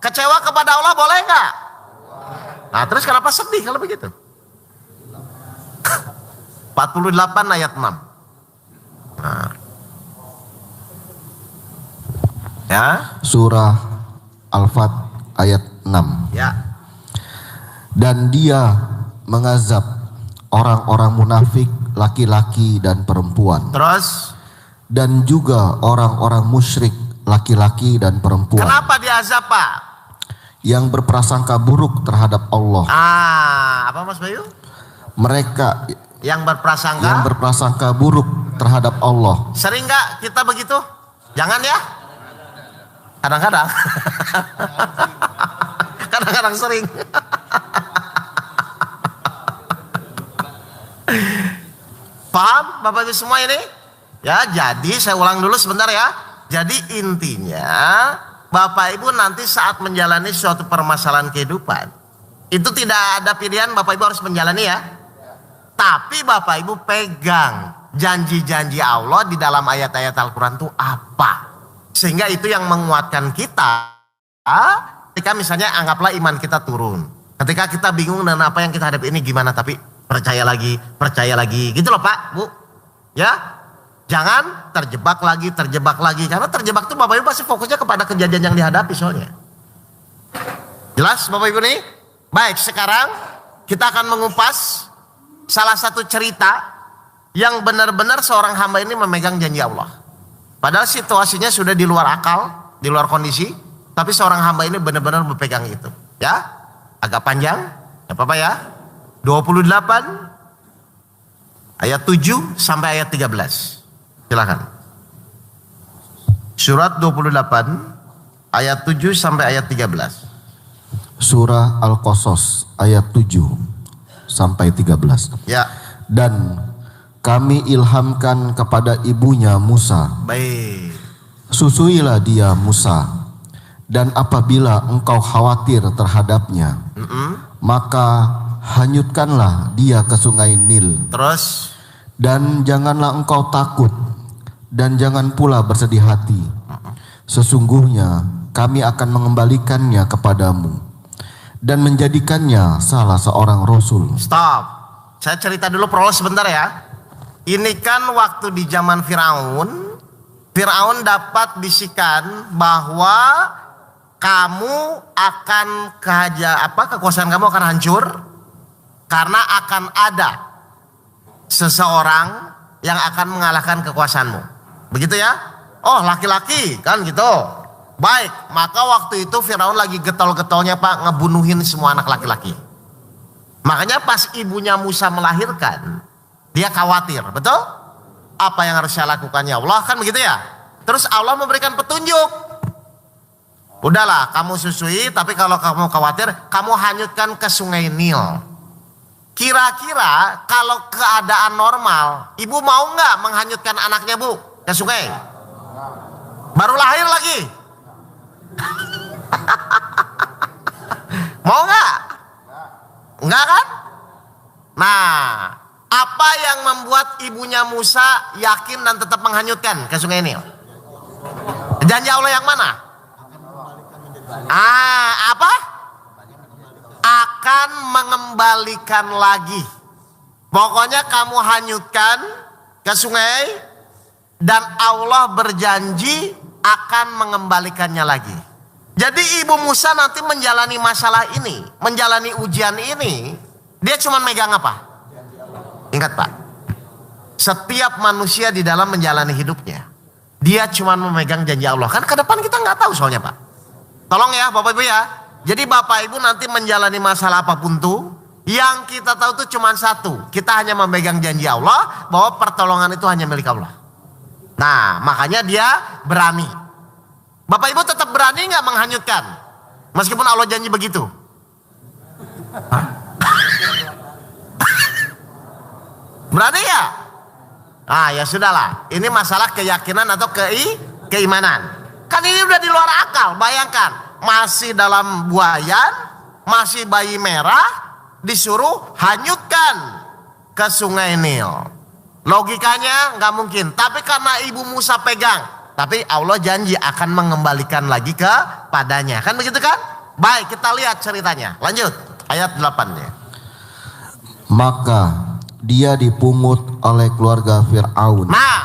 Kecewa kepada Allah boleh nggak? Nah terus kenapa sedih kalau begitu? 48 ayat 6. Nah. Ya. Surah Al-Fat ayat 6. Ya. Dan Dia mengazab orang-orang munafik laki-laki dan perempuan. Terus? Dan juga orang-orang musyrik laki-laki dan perempuan. Kenapa diazab Pak? Yang berprasangka buruk terhadap Allah. Apa Mas Bayu? Mereka yang berprasangka buruk terhadap Allah. Sering nggak kita begitu? Jangan ya. Kadang-kadang. Kadang-kadang sering. Paham Bapak Ibu semua ini? Ya, jadi saya ulang dulu sebentar ya. Jadi intinya Bapak Ibu nanti saat menjalani suatu permasalahan kehidupan, itu tidak ada pilihan, Bapak Ibu harus menjalani ya. Tapi Bapak Ibu pegang janji-janji Allah di dalam ayat-ayat Al-Quran itu apa. Sehingga itu yang menguatkan kita ketika misalnya anggaplah iman kita turun. Ketika kita bingung dengan apa yang kita hadapi ini gimana, tapi percaya lagi gitu loh Pak, Bu. Ya, jangan terjebak lagi. Karena terjebak tuh Bapak Ibu pasti fokusnya kepada kejadian yang dihadapi soalnya. Jelas Bapak Ibu nih? Baik, sekarang kita akan mengupas salah satu cerita yang benar-benar seorang hamba ini memegang janji Allah. Padahal situasinya sudah di luar akal, di luar kondisi, tapi seorang hamba ini benar-benar berpegang itu. Ya, Agak panjang, ya apa ya? 28 ayat 7 sampai ayat 13. Silakan. Surat 28 ayat 7 sampai ayat 13. Surah Al-Qasas ayat 7 sampai 13. Ya. Dan kami ilhamkan kepada ibunya Musa. Baik. Susuilah dia Musa. Dan apabila engkau khawatir terhadapnya, maka hanyutkanlah dia ke sungai Nil. Terus. Dan janganlah engkau takut, dan jangan pula bersedih hati. Sesungguhnya kami akan mengembalikannya kepadamu dan menjadikannya salah seorang rasul. Stop. Saya cerita dulu prolog sebentar ya. Ini kan waktu di zaman Firaun. Firaun dapat bisikan bahwa kamu akan kekuasaan kamu akan hancur karena akan ada seseorang yang akan mengalahkan kekuasaanmu. Begitu ya? Oh, laki-laki kan gitu. Baik, maka waktu itu Firaun lagi getol-getolnya Pak ngebunuhin semua anak laki-laki. Makanya pas ibunya Musa melahirkan, dia khawatir, betul? Apa yang harus saya lakukan ya Allah, kan begitu ya? Terus Allah memberikan petunjuk. Udahlah, kamu susui, tapi kalau kamu khawatir, kamu hanyutkan ke sungai Nil. Kira-kira kalau keadaan normal, ibu mau nggak menghanyutkan anaknya Bu ke sungai? Baru lahir lagi. Mau nggak? Enggak kan? Nah, apa yang membuat ibunya Musa yakin dan tetap menghanyutkan ke sungai Nil? Janji Allah yang mana? Apa? Akan mengembalikan lagi. Pokoknya kamu hanyutkan ke sungai dan Allah berjanji akan mengembalikannya lagi. Jadi ibu Musa nanti menjalani masalah ini, menjalani ujian ini, dia cuma megang apa? Ingat Pak, setiap manusia di dalam menjalani hidupnya, dia cuma memegang janji Allah. Kan ke depan kita nggak tahu soalnya Pak. Tolong ya Bapak Ibu ya. Jadi Bapak Ibu nanti menjalani masalah apapun tuh, yang kita tahu tuh cuma satu. Kita hanya memegang janji Allah bahwa pertolongan itu hanya milik Allah. Nah, makanya dia berani. Bapak Ibu tetap berani nggak menghanyutkan? Meskipun Allah janji begitu. Hah? Berani ya? Ah ya sudahlah. Ini masalah keyakinan atau keimanan. Kan ini udah di luar akal. Bayangkan. Masih dalam buayan, masih bayi merah, disuruh hanyutkan ke sungai Nil. Logikanya nggak mungkin. Tapi karena ibu Musa pegang, tapi Allah janji akan mengembalikan lagi kepadanya. Kan begitu kan? Baik, kita lihat ceritanya. Lanjut, ayat 8-nya. Maka dia dipungut oleh keluarga Fir'aun. Nah,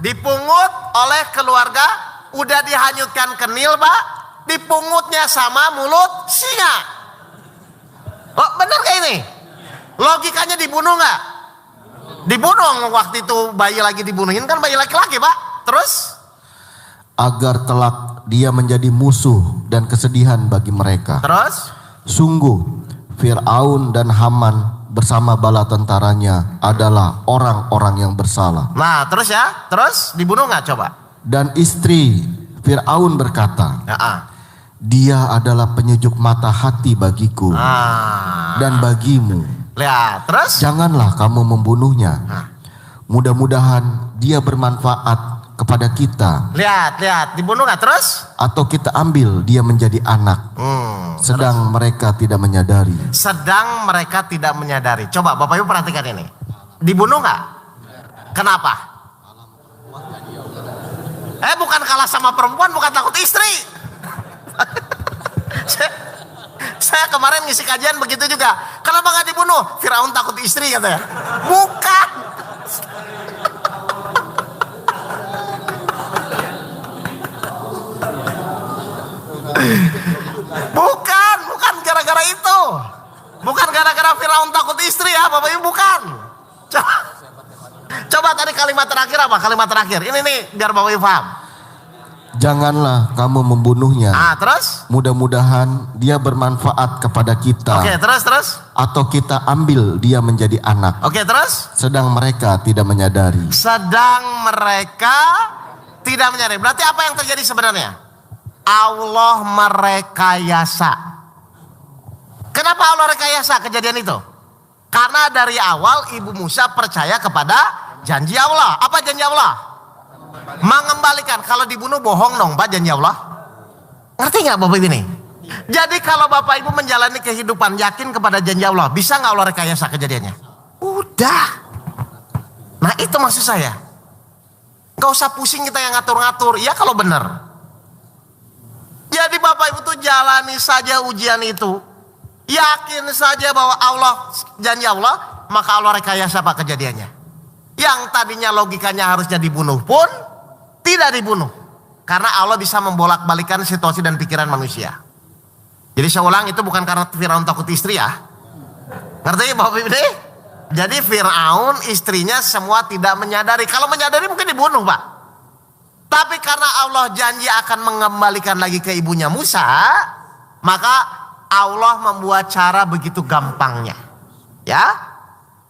dipungut oleh keluarga, udah dihanyutkan ke Nil Pak. Dipungutnya sama mulut singa. Oh, benar kayak ini? Logikanya dibunuh nggak? Dibunuh waktu itu bayi lagi dibunuhin kan bayi laki-laki Pak. Terus? Agar kelak dia menjadi musuh dan kesedihan bagi mereka. Terus? Sungguh Fir'aun dan Haman bersama bala tentaranya adalah orang-orang yang bersalah. Nah terus ya? Terus dibunuh nggak coba? Dan istri Fir'aun berkata, dia adalah penyejuk mata hati bagiku dan bagimu. Lihat, terus? Janganlah kamu membunuhnya. Mudah-mudahan dia bermanfaat kepada kita. Lihat, dibunuh nggak terus? Atau kita ambil dia menjadi anak. Sedang mereka tidak menyadari. Sedang mereka tidak menyadari. Coba Bapak Ibu perhatikan ini. Dibunuh nggak? Kenapa? Bukan kalah sama perempuan, bukan takut istri. Saya kemarin ngisi kajian begitu juga. Kenapa gak dibunuh? Firaun takut istri katanya. Bukan. Bukan gara-gara itu. Bukan gara-gara Firaun takut istri ya Bapak Ibu, bukan. Coba tadi kalimat terakhir apa? Kalimat terakhir. Ini nih biar Bapak Ibu paham. Janganlah kamu membunuhnya. Terus? Mudah-mudahan dia bermanfaat kepada kita. Oke, terus? Atau kita ambil dia menjadi anak. Oke, terus? Sedang mereka tidak menyadari. Sedang mereka tidak menyadari. Berarti apa yang terjadi sebenarnya? Allah merekayasa. Kenapa Allah rekayasa kejadian itu? Karena dari awal Ibu Musa percaya kepada janji Allah. Apa janji Allah? Mengembalikan. Kalau dibunuh bohong dong Pak janji Allah. Ngerti nggak Bapak Ibu ini? Jadi kalau Bapak Ibu menjalani kehidupan yakin kepada janji Allah, bisa nggak Allah rekayasa kejadiannya? Udah. Nah itu maksud saya. Gak usah pusing kita yang ngatur-ngatur. Ya kalau benar. Jadi Bapak Ibu tuh jalani saja ujian itu. Yakin saja bahwa Allah, janji Allah, maka Allah rekayasa apa kejadiannya. Yang tadinya logikanya harusnya dibunuh pun tidak dibunuh. Karena Allah bisa membolak-balikan situasi dan pikiran manusia. Jadi saya ulang, itu bukan karena Firaun takut istri ya. Ngerti Bapak Ibu deh? Jadi Firaun istrinya semua tidak menyadari. Kalau menyadari mungkin dibunuh Pak. Tapi karena Allah janji akan mengembalikan lagi ke ibunya Musa, maka Allah membuat cara begitu gampangnya. Ya.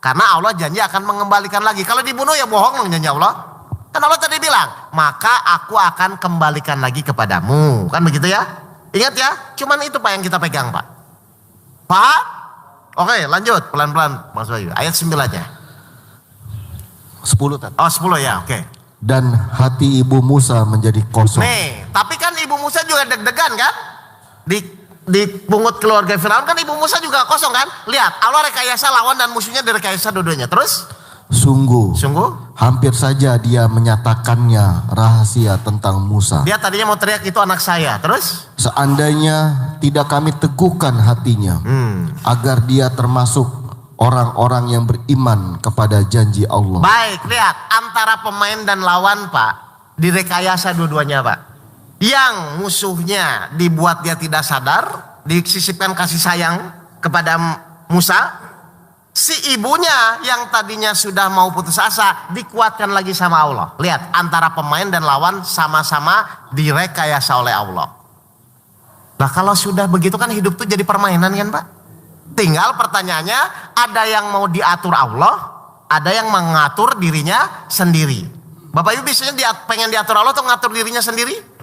Karena Allah janji akan mengembalikan lagi. Kalau dibunuh ya bohong dong janji Allah. Kan Allah tadi bilang, maka aku akan kembalikan lagi kepadamu. Kan begitu ya? Ingat ya, cuman itu Pak yang kita pegang Pak. Pak? Oke lanjut, pelan-pelan Mas Bayu. Ayat 9-nya. 10 tadi. Oh 10 ya, oke. Dan hati ibu Musa menjadi kosong. Nih, tapi kan ibu Musa juga deg-degan kan? Di pungut keluarga Firaun kan ibu Musa juga kosong kan? Lihat, Allah rekayasa lawan dan musuhnya direkayasa dua-duanya. Terus? Sungguh, Sungguh? hampir saja dia menyatakannya rahasia tentang Musa. Dia tadinya mau teriak itu anak saya. Terus? Seandainya tidak kami teguhkan hatinya, agar dia termasuk orang-orang yang beriman kepada janji Allah. Baik, lihat antara pemain dan lawan Pak, direkayasa dua-duanya Pak. Yang musuhnya dibuat dia tidak sadar, disisipkan kasih sayang kepada Musa. Si ibunya yang tadinya sudah mau putus asa dikuatkan lagi sama Allah. Lihat antara pemain dan lawan sama-sama direkayasa oleh Allah. Nah kalau sudah begitu kan hidup tuh jadi permainan kan Pak. Tinggal pertanyaannya, ada yang mau diatur Allah, ada yang mengatur dirinya sendiri. Bapak Ibu biasanya pengen diatur Allah atau ngatur dirinya sendiri?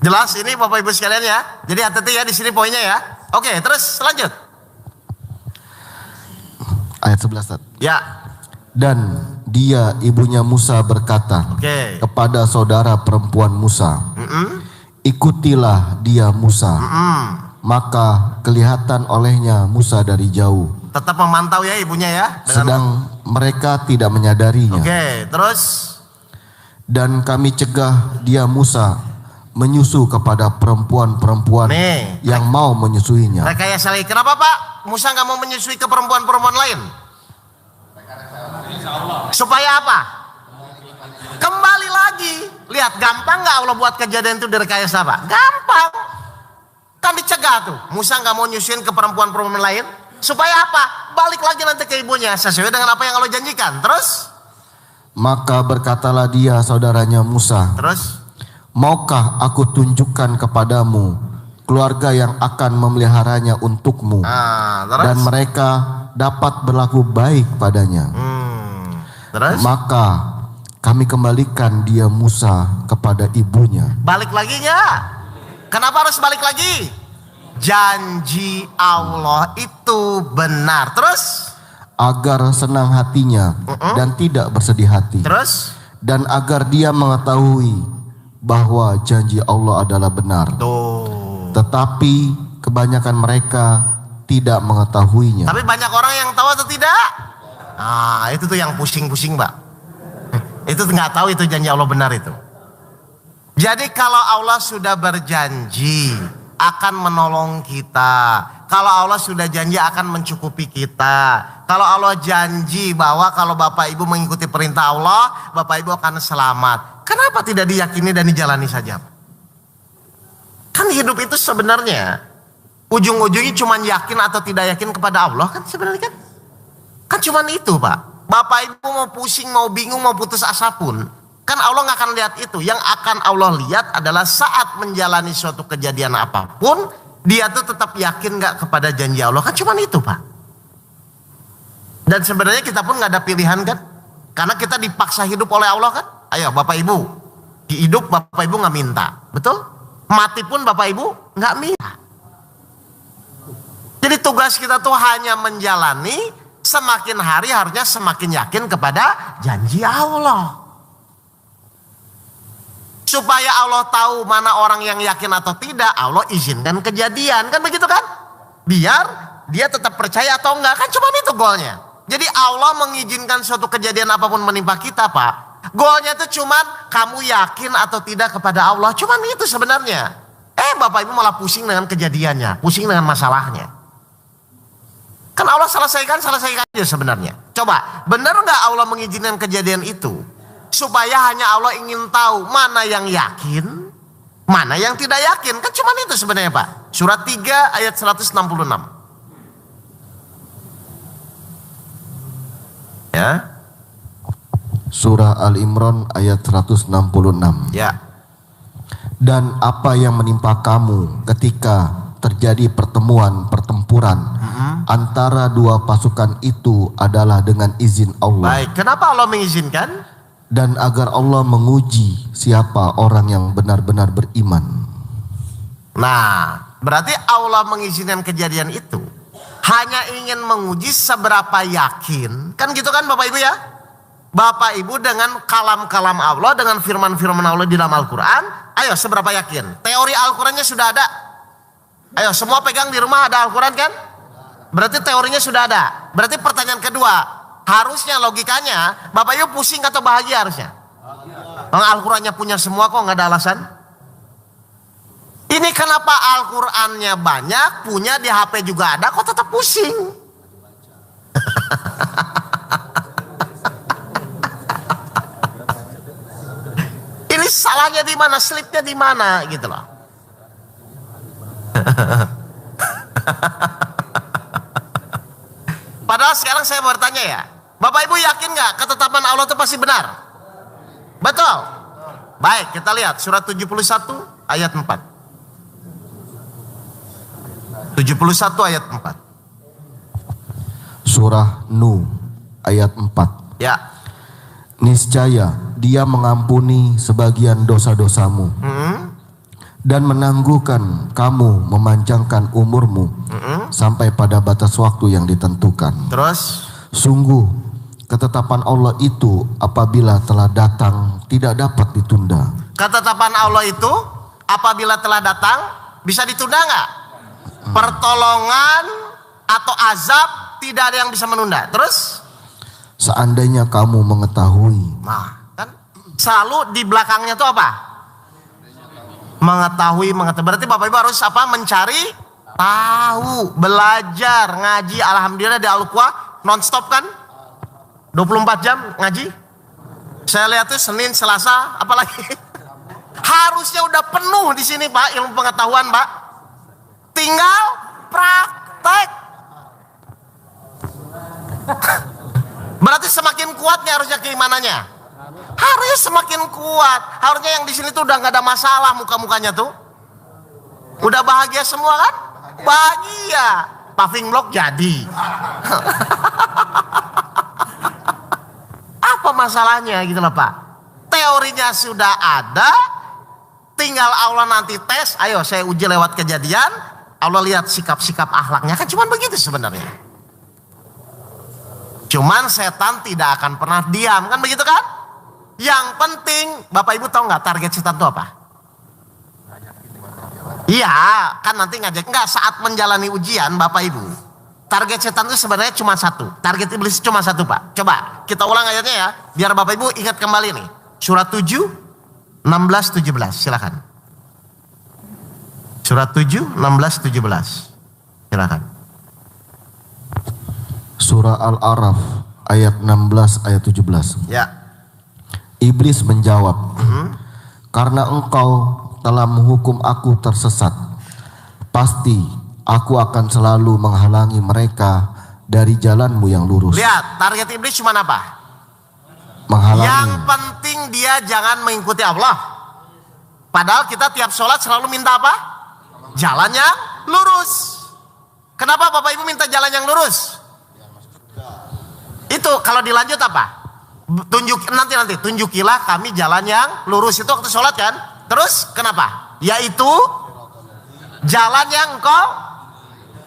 Jelas ini Bapak Ibu sekalian ya. Jadi hati-hati ya di sini poinnya ya. Oke, terus lanjut. Ayat 11 tadi. Ya. Dan dia ibunya Musa berkata kepada saudara perempuan Musa, ikutilah dia Musa. Maka kelihatan olehnya Musa dari jauh. Tetap memantau ya ibunya ya. Sedang mereka tidak menyadarinya. Oke, terus. Dan kami cegah dia Musa menyusu kepada perempuan-perempuan yang mau menyusuinya. Rekayasa lagi. Kenapa Pak? Musa nggak mau menyusui ke perempuan-perempuan lain? Supaya apa? Kembali lagi. Lihat gampang nggak Allah buat kejadian itu direkayasa Pak? Gampang. Kan dicegah tuh. Musa nggak mau nyusuin ke perempuan-perempuan lain. Supaya apa? Balik lagi nanti ke ibunya sesuai dengan apa yang Allah janjikan. Terus? Maka berkatalah dia saudaranya Musa. Terus? Maukah aku tunjukkan kepadamu keluarga yang akan memeliharanya untukmu, dan mereka dapat berlaku baik padanya. Terus? Maka kami kembalikan dia Musa kepada ibunya. Balik lagi nggak? Kenapa harus balik lagi? Janji Allah itu benar. Terus? Agar senang hatinya dan tidak bersedih hati. Terus? Dan agar dia mengetahui bahwa janji Allah adalah benar. Tetapi kebanyakan mereka tidak mengetahuinya. Tapi banyak orang yang tahu atau tidak? Nah itu tuh yang pusing-pusing Pak. Itu nggak tahu itu janji Allah benar itu. Jadi kalau Allah sudah berjanji akan menolong kita, kalau Allah sudah janji akan mencukupi kita, kalau Allah janji bahwa kalau Bapak Ibu mengikuti perintah Allah, Bapak Ibu akan selamat. Kenapa tidak diyakini dan dijalani saja? Kan hidup itu sebenarnya ujung-ujungnya cuma yakin atau tidak yakin kepada Allah kan sebenarnya kan? Kan cuma itu Pak. Bapak ibu mau pusing, mau bingung, mau putus asa pun, kan Allah nggak akan lihat itu. Yang akan Allah lihat adalah saat menjalani suatu kejadian apapun, dia tuh tetap yakin nggak kepada janji Allah. Kan cuma itu, Pak. Dan sebenarnya kita pun nggak ada pilihan kan, karena kita dipaksa hidup oleh Allah kan. Ayo Bapak Ibu, hidup Bapak Ibu nggak minta, betul? Mati pun Bapak Ibu nggak minta. Jadi tugas kita tuh hanya menjalani. Semakin hari harusnya semakin yakin kepada janji Allah. Supaya Allah tahu mana orang yang yakin atau tidak, Allah izinkan kejadian. Kan begitu kan? Biar dia tetap percaya atau enggak. Kan cuma itu goalnya. Jadi Allah mengizinkan suatu kejadian apapun menimpa kita, Pak. Goalnya itu cuma kamu yakin atau tidak kepada Allah. Cuma itu sebenarnya. Bapak Ibu malah pusing dengan kejadiannya. Pusing dengan masalahnya. Kan Allah selesaikan aja sebenarnya. Coba, benar nggak Allah mengizinkan kejadian itu? Supaya hanya Allah ingin tahu mana yang yakin, mana yang tidak yakin. Kan cuma itu sebenarnya, Pak. Surat 3 ayat 166. Ya. Surah Al-Imran ayat 166. Ya. Dan apa yang menimpa kamu ketika terjadi pertempuran antara dua pasukan itu adalah dengan izin Allah. Baik, kenapa Allah mengizinkan? Dan agar Allah menguji siapa orang yang benar-benar beriman. Nah, berarti Allah mengizinkan kejadian itu hanya ingin menguji seberapa yakin. Kan gitu kan Bapak Ibu ya? Bapak Ibu dengan kalam-kalam Allah, dengan firman-firman Allah di dalam Al-Quran, ayo seberapa yakin? Teori Al-Qurannya sudah ada. Ayo semua pegang di rumah ada Al-Quran kan? Berarti teorinya sudah ada. Berarti pertanyaan kedua, harusnya logikanya Bapak Ibu pusing atau bahagia harusnya? Al-Qurannya punya semua kok, nggak ada alasan. Ini kenapa Al-Qurannya banyak, punya di HP juga ada, kok tetap pusing? Ini salahnya di mana, slipnya di mana gitu loh. Padahal sekarang saya bertanya ya, Bapak Ibu yakin nggak ketetapan Allah itu pasti benar? Betul? Baik, kita lihat surat 71 ayat 4. 71 ayat 4. Surah Nuh ayat 4. Ya. Niscaya Dia mengampuni sebagian dosa-dosamu dan menangguhkan kamu memanjangkan umurmu sampai pada batas waktu yang ditentukan. Terus? Sungguh ketetapan Allah itu apabila telah datang tidak dapat ditunda. Ketetapan Allah itu apabila telah datang bisa ditunda nggak? Pertolongan atau azab tidak ada yang bisa menunda. Terus? Seandainya kamu mengetahui. Nah, kan selalu di belakangnya tuh apa? Mengetahui. Berarti Bapak Ibu harus apa? Mencari tahu, belajar, ngaji. Alhamdulillah di Al-Quran non-stop kan? 24 jam ngaji. Saya lihat tuh Senin, Selasa, apalagi harusnya udah penuh di sini Pak, ilmu pengetahuan Pak. Tinggal praktek. Berarti semakin kuatnya harusnya keimanannya. Harusnya semakin kuat. Harusnya yang di sini tuh udah nggak ada masalah muka-mukanya tuh. Udah bahagia semua kan? Bahagia. Paving block jadi. Apa masalahnya gitu loh Pak? Teorinya sudah ada. Tinggal Allah nanti tes. Ayo saya uji lewat kejadian. Allah lihat sikap-sikap akhlaknya. Kan cuma begitu sebenarnya. Cuman setan tidak akan pernah diam. Kan begitu kan? Yang penting, Bapak Ibu tahu nggak target setan itu apa? Iya, kan nanti ngajak. Nggak, saat menjalani ujian Bapak Ibu. Target setan itu sebenarnya cuma satu. Target iblis cuma satu Pak. Coba kita ulang ayatnya ya. Biar Bapak Ibu ingat kembali nih. Surat 7, 16, 17. Silakan. Surat 7, 16, 17. Silakan. Surah Al-A'raf ayat 16 ayat 17. Ya. Iblis menjawab, karena engkau telah menghukum aku tersesat, pasti aku akan selalu menghalangi mereka dari jalanmu yang lurus. Lihat, target iblis cuma apa? Menghalangi. Yang penting dia jangan mengikuti Allah. Padahal kita tiap sholat selalu minta apa? Jalan yang lurus. Kenapa Bapak Ibu minta jalan yang lurus? Itu kalau dilanjut apa? Nanti tunjukilah kami jalan yang lurus, itu waktu sholat kan? Terus kenapa? Yaitu jalan yang engkau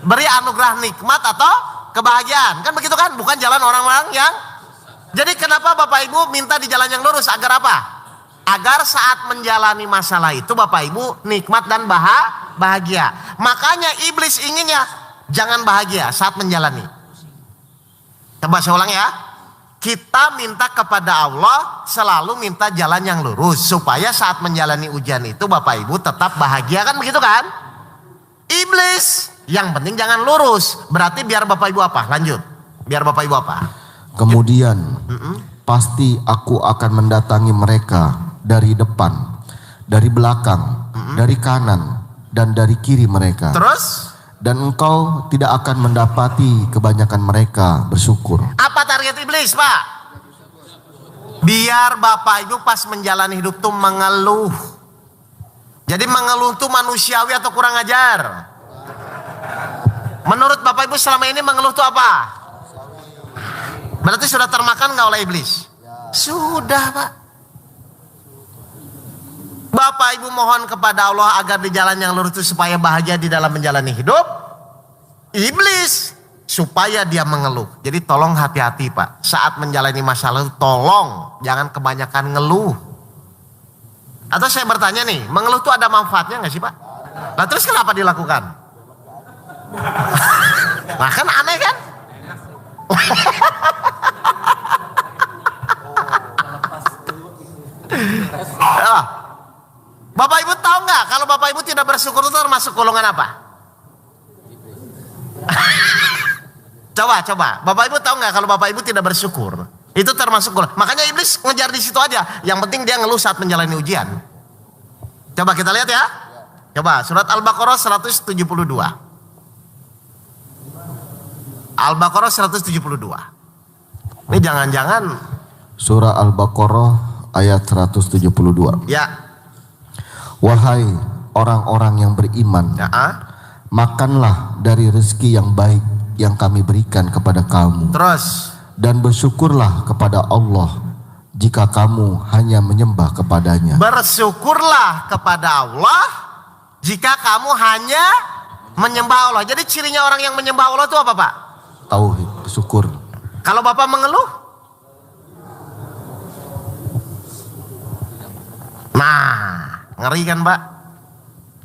beri anugerah nikmat atau kebahagiaan, kan begitu kan? Bukan jalan orang-orang yang. Jadi kenapa Bapak Ibu minta di jalan yang lurus? Agar apa? Agar saat menjalani masalah itu Bapak Ibu nikmat dan bahagia. Makanya iblis inginnya jangan bahagia saat menjalani. Coba saya ulang ya. Kita minta kepada Allah selalu minta jalan yang lurus supaya saat menjalani ujian itu Bapak Ibu tetap bahagia, kan begitu kan? Iblis yang penting jangan lurus. Berarti biar Bapak Ibu apa? Lanjut. Biar Bapak Ibu apa? Kemudian pasti aku akan mendatangi mereka dari depan, dari belakang, dari kanan dan dari kiri mereka. Terus? Dan engkau tidak akan mendapati kebanyakan mereka bersyukur. Apa target iblis, Pak? Biar Bapak Ibu pas menjalani hidup tuh mengeluh. Jadi mengeluh tuh manusiawi atau kurang ajar? Menurut Bapak Ibu selama ini mengeluh tuh apa? Berarti sudah termakan nggak oleh iblis? Sudah, Pak. Bapak Ibu mohon kepada Allah agar di jalan yang lurus itu supaya bahagia di dalam menjalani hidup. Iblis supaya dia mengeluh. Jadi tolong hati-hati Pak. Saat menjalani masalah itu tolong jangan kebanyakan ngeluh. Atau saya bertanya nih, mengeluh itu ada manfaatnya nggak sih Pak? Nah terus kenapa dilakukan? Nah kan aneh kan? Bapak Ibu tahu nggak kalau Bapak Ibu tidak bersyukur itu termasuk golongan apa? Coba. Bapak Ibu tahu nggak kalau Bapak Ibu tidak bersyukur itu termasuk golongan. Makanya iblis ngejar di situ aja. Yang penting dia ngeluh saat menjalani ujian. Coba kita lihat ya. Coba surat Al-Baqarah 172. Al-Baqarah 172. Ini jangan-jangan Surah Al-Baqarah ayat 172. ya. Wahai orang-orang yang beriman, makanlah dari rezeki yang baik yang kami berikan kepada kamu. Terus. Dan bersyukurlah kepada Allah jika kamu hanya menyembah kepadanya. Bersyukurlah kepada Allah jika kamu hanya menyembah Allah. Jadi cirinya orang yang menyembah Allah itu apa Pak? Tauhid, bersyukur. Kalau Bapak mengeluh? Nah, ngeri kan Pak?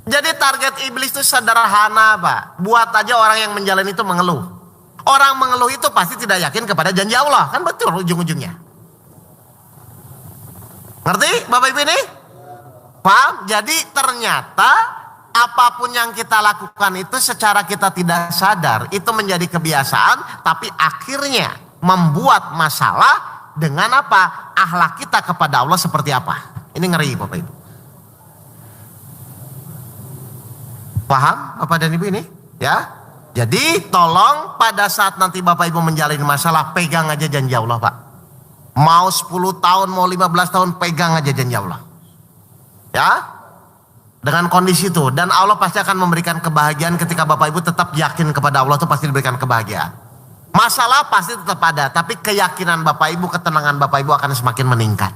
Jadi target iblis itu sederhana Pak. Buat aja orang yang menjalani itu mengeluh. Orang mengeluh itu pasti tidak yakin kepada janji Allah. Kan betul ujung-ujungnya. Ngerti Bapak Ibu ini? Paham? Jadi ternyata apapun yang kita lakukan itu secara kita tidak sadar. Itu menjadi kebiasaan. Tapi akhirnya membuat masalah dengan apa? Akhlak kita kepada Allah seperti apa? Ini ngeri Bapak Ibu. Paham Bapak dan Ibu ini? Ya. Jadi tolong pada saat nanti Bapak Ibu menjalani masalah pegang aja janji Allah Pak. Mau 10 tahun, mau 15 tahun pegang aja janji Allah. Ya. Dengan kondisi itu. Dan Allah pasti akan memberikan kebahagiaan ketika Bapak Ibu tetap yakin kepada Allah itu pasti diberikan kebahagiaan. Masalah pasti tetap ada. Tapi keyakinan Bapak Ibu, ketenangan Bapak Ibu akan semakin meningkat.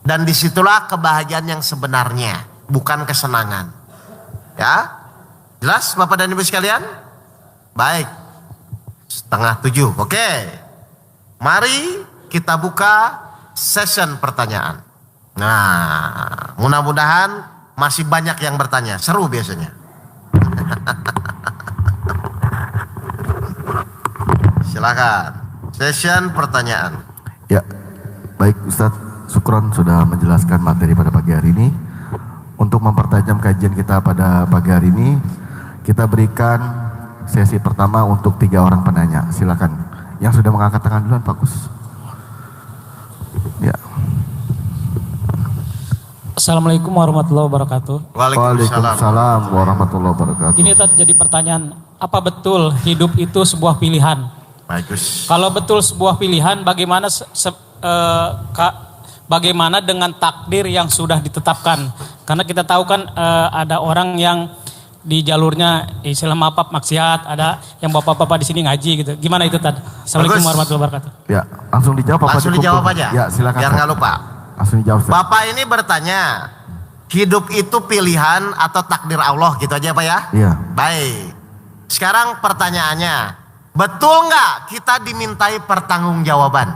Dan disitulah kebahagiaan yang sebenarnya. Bukan kesenangan. Ya. Jelas Bapak dan Ibu sekalian? Baik, 6:30. Oke, mari kita buka session pertanyaan. Nah, mudah-mudahan masih banyak yang bertanya. Seru biasanya. Silakan, session pertanyaan. Ya, baik Ustadz, syukron sudah menjelaskan materi pada pagi hari ini. Untuk mempertajam kajian kita pada pagi hari ini, kita berikan sesi pertama untuk 3 orang penanya. Silakan. Yang sudah mengangkat tangan duluan, Pak Gus. Ya. Assalamualaikum warahmatullahi wabarakatuh. Waalaikumsalam warahmatullahi wabarakatuh. Ini jadi pertanyaan, apa betul hidup itu sebuah pilihan? Bagus. Kalau betul sebuah pilihan, bagaimana dengan takdir yang sudah ditetapkan? Karena kita tahu kan ada orang yang di jalurnya Islam maksiat, ada yang bapak-bapak di sini ngaji gitu. Gimana itu Tad? Assalamualaikum warahmatullahi wabarakatuh. Ya, langsung dijawab Pak. Langsung dijawab aja. Ya, silakan. Biar nggak lupa. Langsung dijawab. Bapak ini bertanya, hidup itu pilihan atau takdir Allah, gitu aja Pak ya? Iya. Baik. Sekarang pertanyaannya, betul nggak kita dimintai pertanggungjawaban?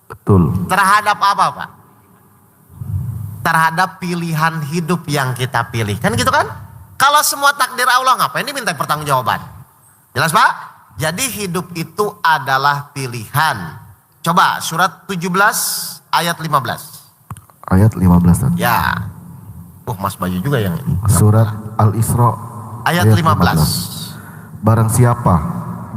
Betul. Terhadap apa Pak? Terhadap pilihan hidup yang kita pilih. Kan gitu kan? Kalau semua takdir Allah, ngapain dimintai pertanggungjawaban? Jelas Pak? Jadi hidup itu adalah pilihan. Coba surat 17 ayat 15. Ayat 15 tadi. Ya. Mas Bayu juga yang ini. Surat Al-Isra Ayat 15. Barang siapa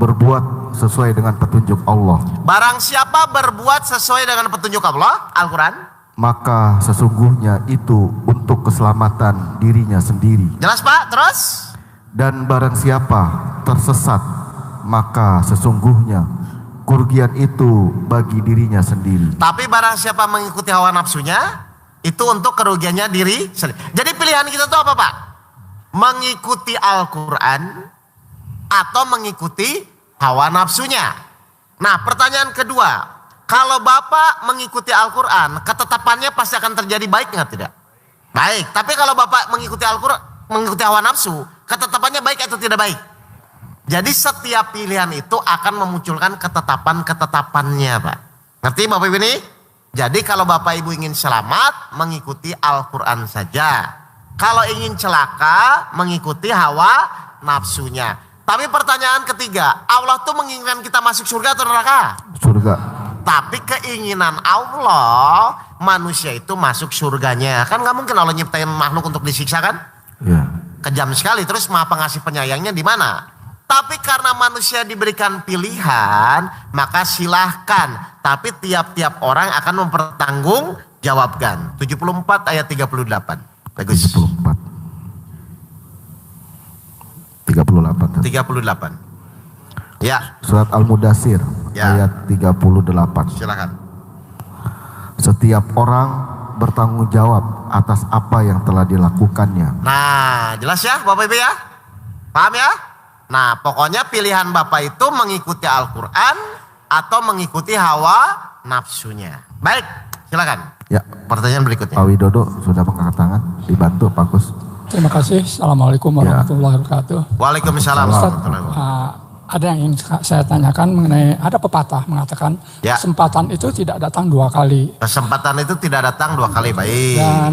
berbuat sesuai dengan petunjuk Allah, Barang siapa berbuat sesuai dengan petunjuk Allah, Al-Quran. maka sesungguhnya itu untuk keselamatan dirinya sendiri. Jelas Pak? Terus? Dan barang siapa tersesat, maka sesungguhnya kerugian itu bagi dirinya sendiri. Tapi barang siapa mengikuti hawa nafsunya, itu untuk kerugiannya diri sendiri. Jadi pilihan kita itu apa Pak? Mengikuti Al-Quran atau mengikuti hawa nafsunya. Nah pertanyaan kedua, kalau Bapak mengikuti Al-Quran, ketetapannya pasti akan terjadi baik nggak tidak? Baik, tapi kalau Bapak mengikuti Al-Quran, mengikuti hawa nafsu, ketetapannya baik atau tidak baik? Jadi setiap pilihan itu akan memunculkan ketetapan-ketetapannya Pak. Ngerti Bapak Ibu ini? Jadi kalau Bapak Ibu ingin selamat, mengikuti Al-Quran saja. Kalau ingin celaka, mengikuti hawa nafsunya. Tapi pertanyaan ketiga, Allah tuh menginginkan kita masuk surga atau neraka? Surga. Tapi keinginan Allah, manusia itu masuk surganya. Kan gak mungkin Allah nyiptain makhluk untuk disiksa kan? Ya. Kejam sekali, terus Maha Pengasih Penyayangnya di mana? Tapi karena manusia diberikan pilihan, maka silahkan. Tapi tiap-tiap orang akan mempertanggungjawabkan. 74 ayat 38. Bagus. 34. 38. 38. Ya, Surat Al-Mudassir Ya. ayat 38. silakan. Setiap orang bertanggung jawab atas apa yang telah dilakukannya. Nah, jelas ya Bapak Ibu ya? Paham ya? Nah, pokoknya pilihan Bapak itu mengikuti Al-Quran atau mengikuti hawa nafsunya. Baik, silakan. Ya, Pertanyaan berikutnya. Pak Widodo sudah mengangkat tangan, dibantu Pak Gus. Terima kasih. Assalamualaikum warahmatullahi wabarakatuh. Waalaikumsalam Ustaz, warahmatullahi wabarakatuh. ada yang ingin saya tanyakan mengenai ada pepatah mengatakan Ya. kesempatan itu tidak datang dua kali Kesempatan itu tidak datang dua kali, baik. dan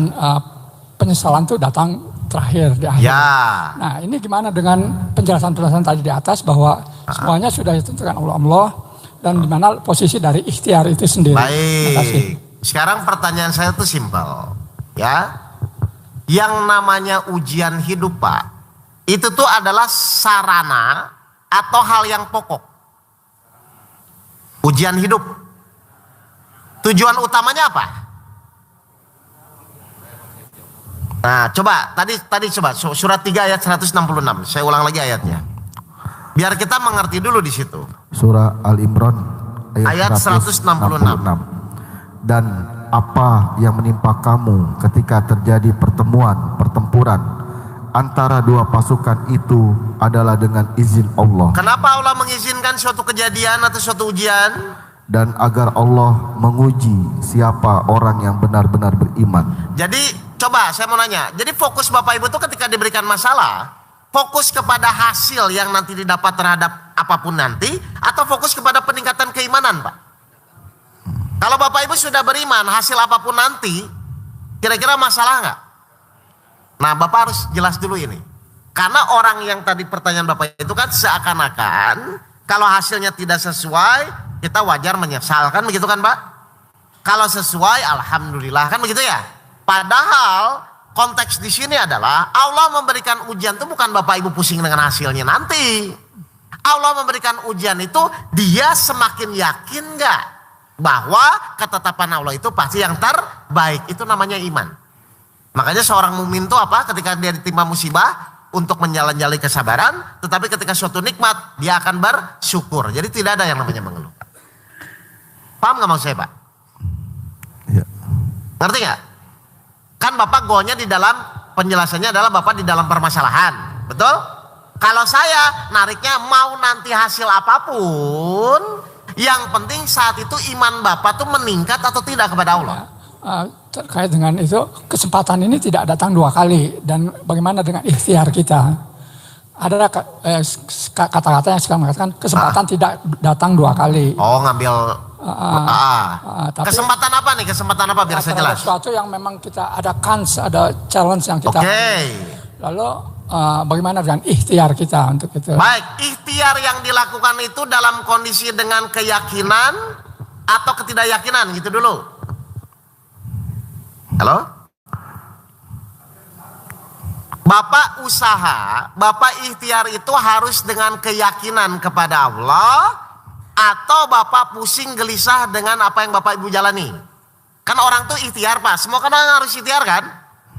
penyesalan itu datang terakhir di akhir. Ya, Nah ini gimana dengan penjelasan-penjelasan tadi di atas bahwa semuanya sudah ditentukan oleh Allah dan di mana posisi dari ikhtiar itu sendiri. Terima kasih. baik. Sekarang pertanyaan saya itu simpel, ya. Yang namanya ujian hidup Pak, itu tuh adalah sarana atau hal yang pokok. Ujian hidup. Tujuan utamanya apa? Nah, coba tadi coba surat 3 ayat 166. Saya ulang lagi ayatnya. Biar kita mengerti dulu di situ. Surah Al-Imran Ayat 166. Dan apa yang menimpa kamu ketika terjadi pertempuran antara dua pasukan itu adalah dengan izin Allah. Kenapa Allah mengizinkan suatu kejadian atau suatu ujian? Dan agar Allah menguji siapa orang yang benar-benar beriman. Jadi coba saya mau nanya. Jadi fokus Bapak Ibu itu ketika diberikan masalah, fokus kepada hasil yang nanti didapat terhadap apapun nanti, atau fokus kepada peningkatan keimanan Pak? Kalau Bapak Ibu sudah beriman, hasil apapun nanti, kira-kira masalah nggak? Nah Bapak harus jelas dulu ini. Karena orang yang tadi pertanyaan Bapak itu kan seakan-akan kalau hasilnya tidak sesuai, kita wajar menyesal, kan begitu kan Pak? Kalau sesuai, alhamdulillah, kan begitu ya? Padahal konteks di sini adalah Allah memberikan ujian itu bukan Bapak Ibu pusing dengan hasilnya nanti. Allah memberikan ujian itu dia semakin yakin nggak bahwa ketetapan Allah itu pasti yang terbaik. Itu namanya iman. Makanya seorang mukmin itu apa? Ketika dia ditimpa musibah, untuk menjalani kesabaran, tetapi ketika suatu nikmat dia akan bersyukur. Jadi tidak ada yang namanya mengeluh. Paham nggak maksud saya, Pak? Ya. Ngerti nggak? Kan Bapak goalnya di dalam penjelasannya adalah Bapak di dalam permasalahan, betul? Kalau saya nariknya mau nanti hasil apapun, yang penting saat itu iman Bapak tuh meningkat atau tidak kepada Allah. Terkait dengan itu, kesempatan ini tidak datang 2 kali. Dan bagaimana dengan ikhtiar kita? Ada kata-kata yang sekarang mengatakan kesempatan tidak datang 2 kali. Oh, ngambil tapi kesempatan apa nih? Kesempatan apa biar saya jelas? Sesuatu yang memang kita ada kans, ada challenge yang kita. Lalu bagaimana dengan ikhtiar kita untuk itu? Baik, ikhtiar yang dilakukan itu dalam kondisi dengan keyakinan atau ketidakyakinan gitu dulu. Halo? Bapak usaha, Bapak ikhtiar itu harus dengan keyakinan kepada Allah, atau Bapak pusing gelisah dengan apa yang Bapak Ibu jalani. Kan orang tuh ikhtiar, Pak, semua kan harus ikhtiar kan?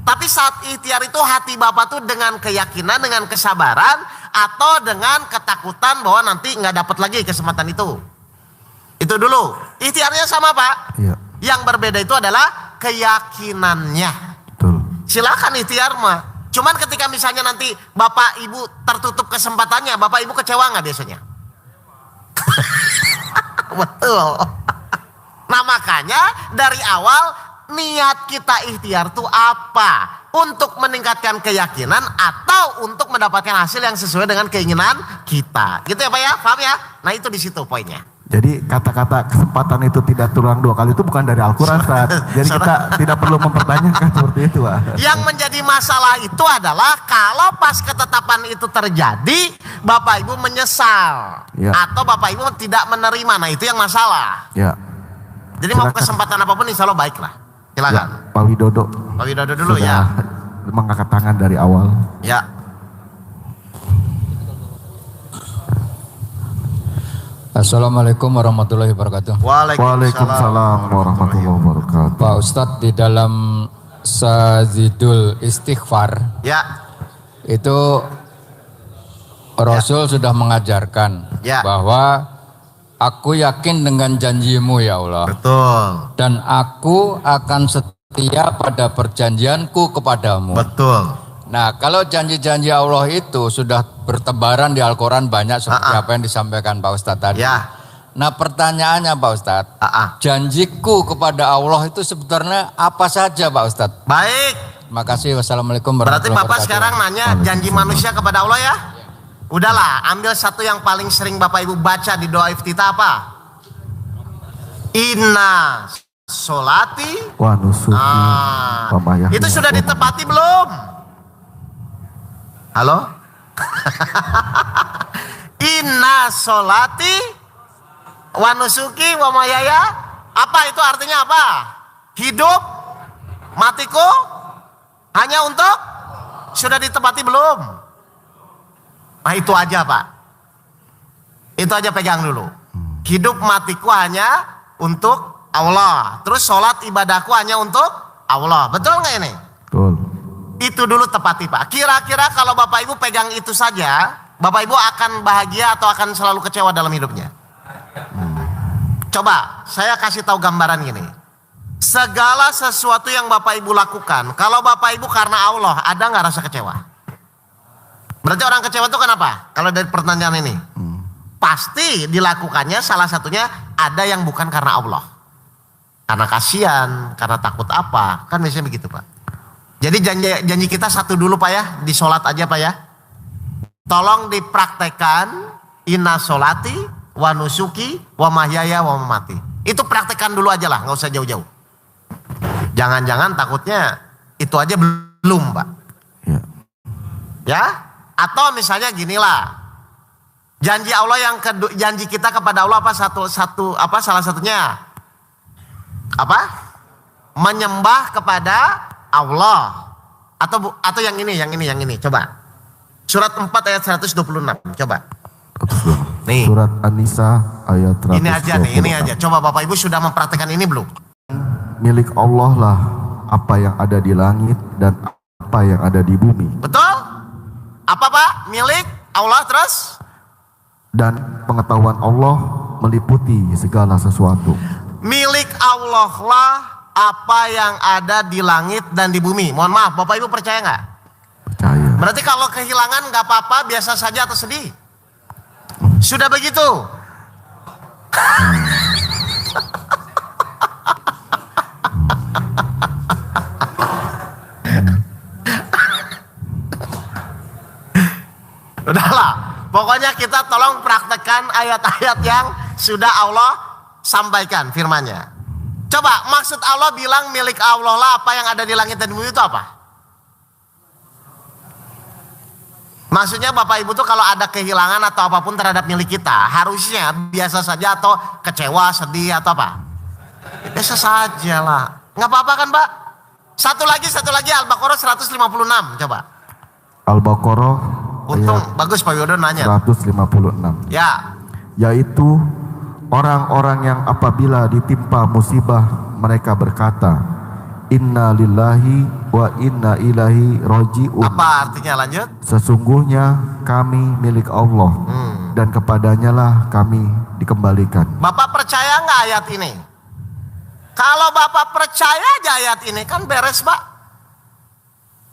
Tapi saat ikhtiar itu hati Bapak tuh dengan keyakinan, dengan kesabaran, atau dengan ketakutan bahwa nanti nggak dapat lagi kesempatan itu. Itu dulu. Ikhtiarnya sama, Pak. Iya. Yang berbeda itu adalah keyakinannya. Betul. Silakan ikhtiar mah. Cuman ketika misalnya nanti Bapak Ibu tertutup kesempatannya, Bapak Ibu kecewa nggak biasanya? Betul. Nah makanya dari awal niat kita ikhtiar itu apa? Untuk meningkatkan keyakinan atau untuk mendapatkan hasil yang sesuai dengan keinginan kita. Gitu ya Pak ya? Paham ya? Nah itu di situ poinnya. Jadi kata-kata kesempatan itu tidak terulang 2 kali itu bukan dari Al-Quran, Ustaz. Jadi kita tidak perlu mempertanyakan seperti itu, Pak. Yang menjadi masalah itu adalah kalau pas ketetapan itu terjadi, Bapak Ibu menyesal. Ya. Atau Bapak Ibu tidak menerima. Nah itu yang masalah. Ya. Jadi mau kesempatan apapun insya Allah baiklah. Silakan. Ya, Pak Widodo. Pak Widodo dulu sudah ya. mengangkat tangan dari awal. Ya. Assalamualaikum warahmatullahi wabarakatuh. Waalaikumsalam warahmatullahi wabarakatuh. Pak Ustadz, di dalam Sazidul Istighfar Ya. itu Rasul sudah mengajarkan bahwa aku yakin dengan janjimu ya Allah. Betul. Dan aku akan setia pada perjanjianku kepadamu. Betul. Nah, kalau janji-janji Allah itu sudah bertebaran di Al-Quran banyak seperti apa yang disampaikan Pak Ustadz tadi. Ya. Nah, pertanyaannya Pak Ustadz, janjiku kepada Allah itu sebenarnya apa saja Pak Ustadz? Baik. Terima kasih. Wassalamualaikum Berarti warahmatullahi Bapak wabarakatuh. sekarang nanya janji manusia kepada Allah ya? Udahlah, ambil satu yang paling sering Bapak Ibu baca di doa iftitah apa? Inna solati Wa nusuki wa mahyaya. itu sudah ditepati belum? Halo? Inna solati wa nusuki wa mahyaya. Apa itu artinya apa? Hidup matiku hanya untuk, sudah ditepati belum? Nah itu aja Pak. Itu aja pegang dulu. Hidup matiku hanya untuk Allah. Terus sholat ibadahku hanya untuk Allah. Betul nggak ini? Betul. Itu dulu tepati Pak. Kira-kira kalau Bapak Ibu pegang itu saja, Bapak Ibu akan bahagia atau akan selalu kecewa dalam hidupnya? Coba saya kasih tahu gambaran gini. Segala sesuatu yang Bapak Ibu lakukan, kalau Bapak Ibu karena Allah, ada nggak rasa kecewa? Berarti orang kecewa itu kenapa? Kalau dari pertanyaan ini, pasti dilakukannya salah satunya ada yang bukan karena Allah. Karena kasihan, karena takut apa, kan biasanya begitu Pak. Jadi janji kita satu dulu Pak ya, di sholat aja Pak ya. Tolong dipraktekan inna sholati wa nusuki wa mahyaya wa mamati. Itu praktekan dulu aja lah, nggak usah jauh-jauh. Jangan-jangan takutnya itu aja belum Pak. Ya. Ya? Atau misalnya ginilah. Janji Allah yang janji kita kepada Allah apa salah satunya? Apa? Menyembah kepada Allah. Atau yang ini. Coba. Surat 4 ayat 126. Coba. Nih. Surat An-Nisa ayat 126. Ini aja. Coba Bapak Ibu sudah mempraktekkan ini belum? Milik Allah lah apa yang ada di langit dan apa yang ada di bumi. Betul? Apa Pak? Milik Allah terus? Dan pengetahuan Allah meliputi segala sesuatu. Milik Allah lah apa yang ada di langit dan di bumi. Mohon maaf, Bapak Ibu percaya nggak? Percaya. Berarti kalau kehilangan nggak apa-apa, biasa saja atau sedih? Sudah begitu. Udahlah, pokoknya kita tolong praktekkan ayat-ayat yang sudah Allah sampaikan firman-Nya. Coba maksud Allah bilang milik Allah lah apa yang ada di langit dan di bumi itu apa? Maksudnya Bapak Ibu tuh kalau ada kehilangan atau apapun terhadap milik kita, harusnya biasa saja atau kecewa, sedih atau apa? Biasa saja lah. Nggak apa-apa kan Pak? Satu lagi Al-Baqarah 156 coba. Al-Baqarah Untung ayat bagus Pak Yodo nanya. 156. Ya, Yaitu orang-orang yang apabila ditimpa musibah mereka berkata, Inna lillahi wa inna ilaihi roji'un. apa artinya lanjut? Sesungguhnya kami milik Allah dan kepadanya lah kami dikembalikan. Bapak percaya nggak ayat ini? Kalau Bapak percaya aja ayat ini kan beres Pak.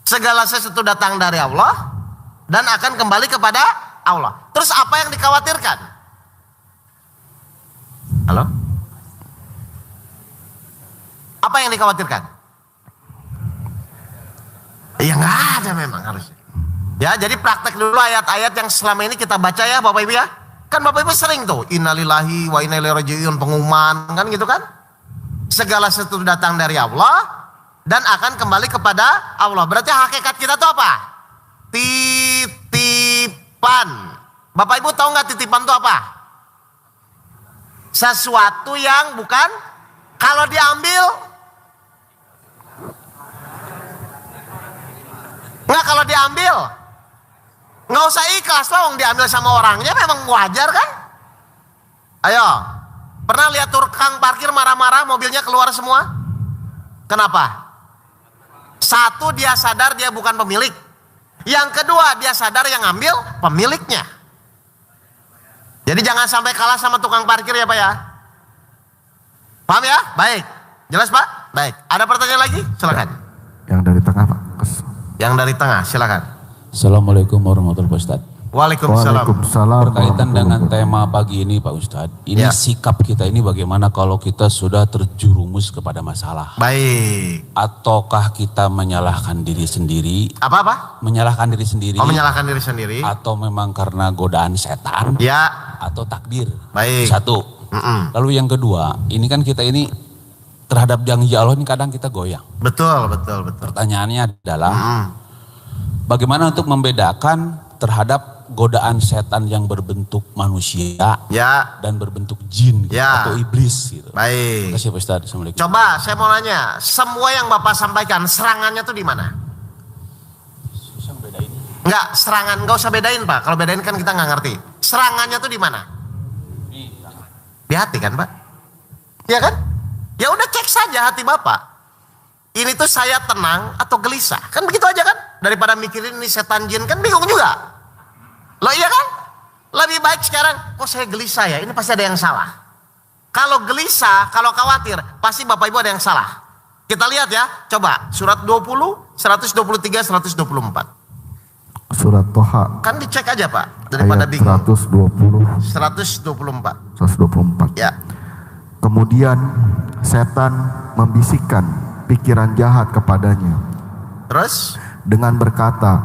Segala sesuatu datang dari Allah dan akan kembali kepada Allah. Terus apa yang dikhawatirkan? Halo? Apa yang dikhawatirkan? Ya nggak ada memang harusnya. Ya jadi praktek dulu ayat-ayat yang selama ini kita baca ya Bapak Ibu ya. Kan Bapak Ibu sering tuh innalillahi wa inna ilaihi raji'un pengumuman kan gitu kan. Segala sesuatu datang dari Allah dan akan kembali kepada Allah. Berarti hakikat kita tuh apa? Titipan. Bapak Ibu tahu nggak titipan itu apa? Sesuatu yang bukan kalau diambil nggak, kalau diambil nggak usah ikhlas lah, diambil sama orangnya memang wajar kan? Ayo, pernah lihat tukang parkir marah-marah mobilnya keluar semua? Kenapa? Satu, dia sadar dia bukan pemilik. Yang kedua, dia sadar yang ngambil pemiliknya. Jadi jangan sampai kalah sama tukang parkir ya Pak ya. Paham ya? Baik. Jelas Pak? Baik. Ada pertanyaan lagi? Silakan. Yang dari tengah Pak. Yang dari tengah, silakan. Assalamualaikum warahmatullahi wabarakatuh. Waalaikumsalam. Waalaikumsalam. Berkaitan dengan tema pagi ini Pak Ustadz, ini Ya. sikap kita ini bagaimana kalau kita sudah terjerumus kepada masalah? Baik. Ataukah kita menyalahkan diri sendiri? Apa-apa? Menyalahkan diri sendiri? Oh, menyalahkan diri sendiri. Atau memang karena godaan setan? Ya. Atau takdir? Baik. Satu. Lalu yang kedua, ini kan kita ini terhadap janji Allah ini kadang kita goyang. Betul, betul, betul. Pertanyaannya adalah, bagaimana untuk membedakan terhadap godaan setan yang berbentuk manusia Ya. dan berbentuk jin gitu, Ya. atau iblis gitu. Baik. Terima kasih Pak Ustadz. Assalamualaikum. Coba saya mau nanya, semua yang Bapak sampaikan serangannya tuh di mana? Enggak, serangan enggak usah bedain Pak. Kalau bedain kan kita nggak ngerti. Serangannya tuh di mana? Di hati kan Pak? Iya kan? Ya udah cek saja hati Bapak. Ini tuh saya tenang atau gelisah? Kan begitu aja kan? Daripada mikirin ini setan jin kan bingung juga. Loh iya kan? Lebih baik sekarang, kok saya gelisah ya? Ini pasti ada yang salah. Kalau gelisah, kalau khawatir, pasti Bapak Ibu ada yang salah. Kita lihat ya, coba surat 20, 123, 124. Surat Toha Kan dicek aja Pak, daripada ayat bingung. 124. 124. Ya. Kemudian setan membisikkan pikiran jahat kepadanya Terus dengan berkata,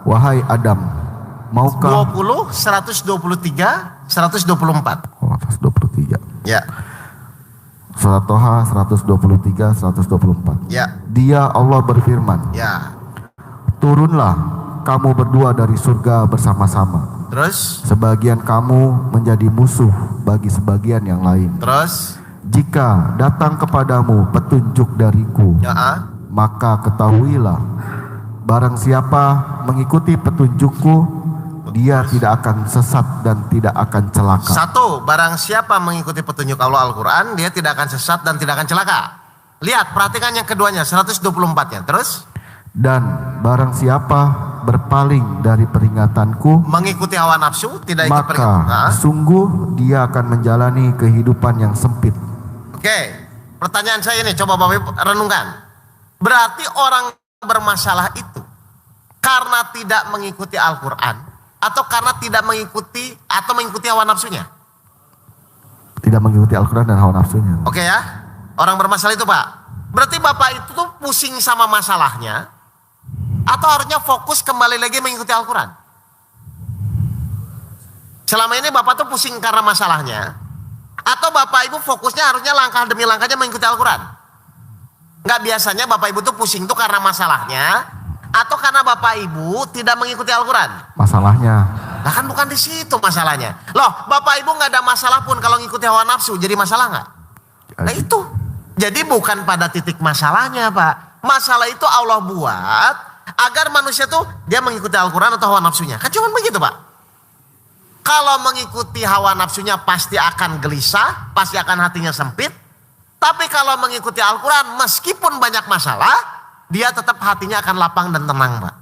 Wahai Adam, maukah 20, 123, 124. Oh, 123. Ya. Surat Toha 123, 124. Ya. Dia Allah berfirman, Ya. turunlah kamu berdua dari surga bersama-sama. Terus Sebagian kamu menjadi musuh bagi sebagian yang lain. terus Jika datang kepadamu petunjuk dariku, ya, maka ketahuilah, barang siapa mengikuti petunjukku, dia tidak akan sesat dan tidak akan celaka. satu, barang siapa mengikuti petunjuk Allah Al-Quran, dia tidak akan sesat dan tidak akan celaka. Lihat, perhatikan yang keduanya, 124-nya. Terus Dan barang siapa berpaling dari peringatanku, mengikuti hawa nafsu, tidak ikut peringatan. maka sungguh dia akan menjalani kehidupan yang sempit. Oke, pertanyaan saya ini, coba Bapak Ibu renungkan. Berarti orang bermasalah itu karena tidak mengikuti Al-Quran atau karena tidak mengikuti atau mengikuti hawa nafsunya? Tidak mengikuti Al-Quran dan hawa nafsunya. Oke ya, orang bermasalah itu Pak. Berarti Bapak itu tuh pusing sama masalahnya atau harusnya fokus kembali lagi mengikuti Al-Quran? Selama ini Bapak tuh pusing karena masalahnya atau Bapak Ibu fokusnya harusnya langkah demi langkahnya mengikuti Al-Quran? Nggak, biasanya Bapak Ibu tuh pusing tuh karena masalahnya atau karena Bapak Ibu tidak mengikuti Al-Quran? Masalahnya. Nah kan bukan di situ masalahnya. Loh, Bapak Ibu nggak ada masalah pun kalau ngikuti hawa nafsu, jadi masalah nggak? Nah itu. Jadi bukan pada titik masalahnya Pak. Masalah itu Allah buat agar manusia tuh dia mengikuti Al-Quran atau hawa nafsunya. Kan cuma begitu Pak. Kalau mengikuti hawa nafsunya pasti akan gelisah, pasti akan hatinya sempit. Tapi kalau mengikuti Al-Quran meskipun banyak masalah, dia tetap hatinya akan lapang dan tenang Pak.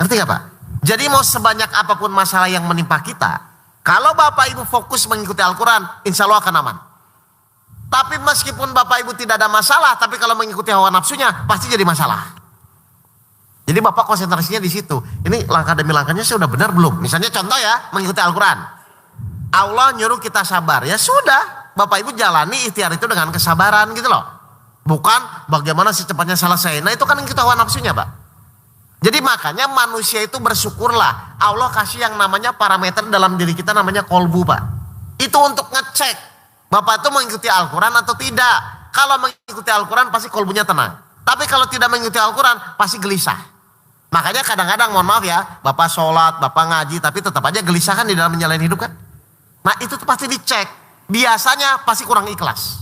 Ngerti gak Pak? Jadi mau sebanyak apapun masalah yang menimpa kita, kalau Bapak Ibu fokus mengikuti Al-Quran, insya Allah akan aman. Tapi meskipun Bapak Ibu tidak ada masalah, tapi kalau mengikuti hawa nafsunya pasti jadi masalah. Jadi Bapak konsentrasinya di situ. Ini langkah demi langkahnya sudah benar belum? Misalnya contoh ya, mengikuti Al-Quran. Allah nyuruh kita sabar, ya sudah. Bapak Ibu jalani ikhtiar itu dengan kesabaran gitu loh. Bukan bagaimana secepatnya selesai. Nah itu kan mengikuti hawa nafsunya Pak. Jadi makanya manusia itu bersyukurlah. Allah kasih yang namanya parameter dalam diri kita namanya kolbu Pak. Itu untuk ngecek Bapak itu mengikuti Al-Quran atau tidak. Kalau mengikuti Al-Quran pasti kolbunya tenang. Tapi kalau tidak mengikuti Al-Quran pasti gelisah. Makanya kadang-kadang mohon maaf ya, Bapak sholat, Bapak ngaji, tapi tetap aja gelisah kan di dalam menjalani hidup kan. Nah itu tuh pasti dicek. Biasanya pasti kurang ikhlas.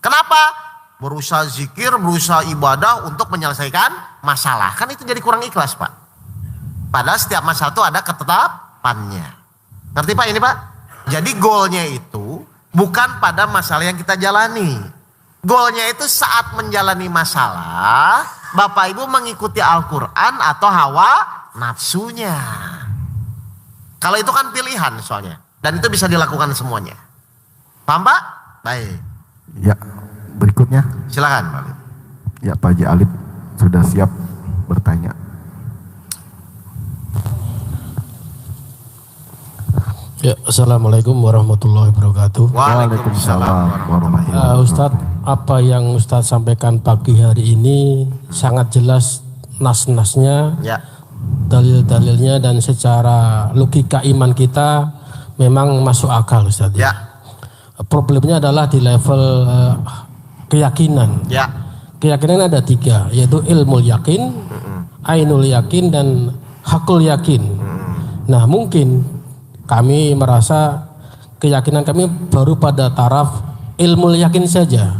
Kenapa? Berusaha zikir, berusaha ibadah untuk menyelesaikan masalah. Kan itu jadi kurang ikhlas Pak. Padahal setiap masalah itu ada ketetapannya. Ngerti Pak ini Pak? Jadi goalnya itu bukan pada masalah yang kita jalani. Goalnya itu saat menjalani masalah, Bapak Ibu mengikuti Al-Quran atau hawa nafsunya. Kalau itu kan pilihan soalnya. Dan itu bisa dilakukan semuanya. Paham Pak? Baik. Ya, berikutnya. Silakan Pak. Ya, Pak Haji Alif sudah siap bertanya. Ya, Assalamualaikum warahmatullahi wabarakatuh. Waalaikumsalam warahmatullahi wabarakatuh. Ustadz, apa yang Ustadz sampaikan pagi hari ini sangat jelas nas-nasnya, Ya. dalil-dalilnya, dan secara logika iman kita memang masuk akal Ustadz. Ya. Problemnya adalah di level keyakinan. Ya. Keyakinan ada 3, yaitu ilmu yakin, ainul yakin, dan hakul yakin. Nah mungkin kami merasa keyakinan kami baru pada taraf ilmu yakin saja,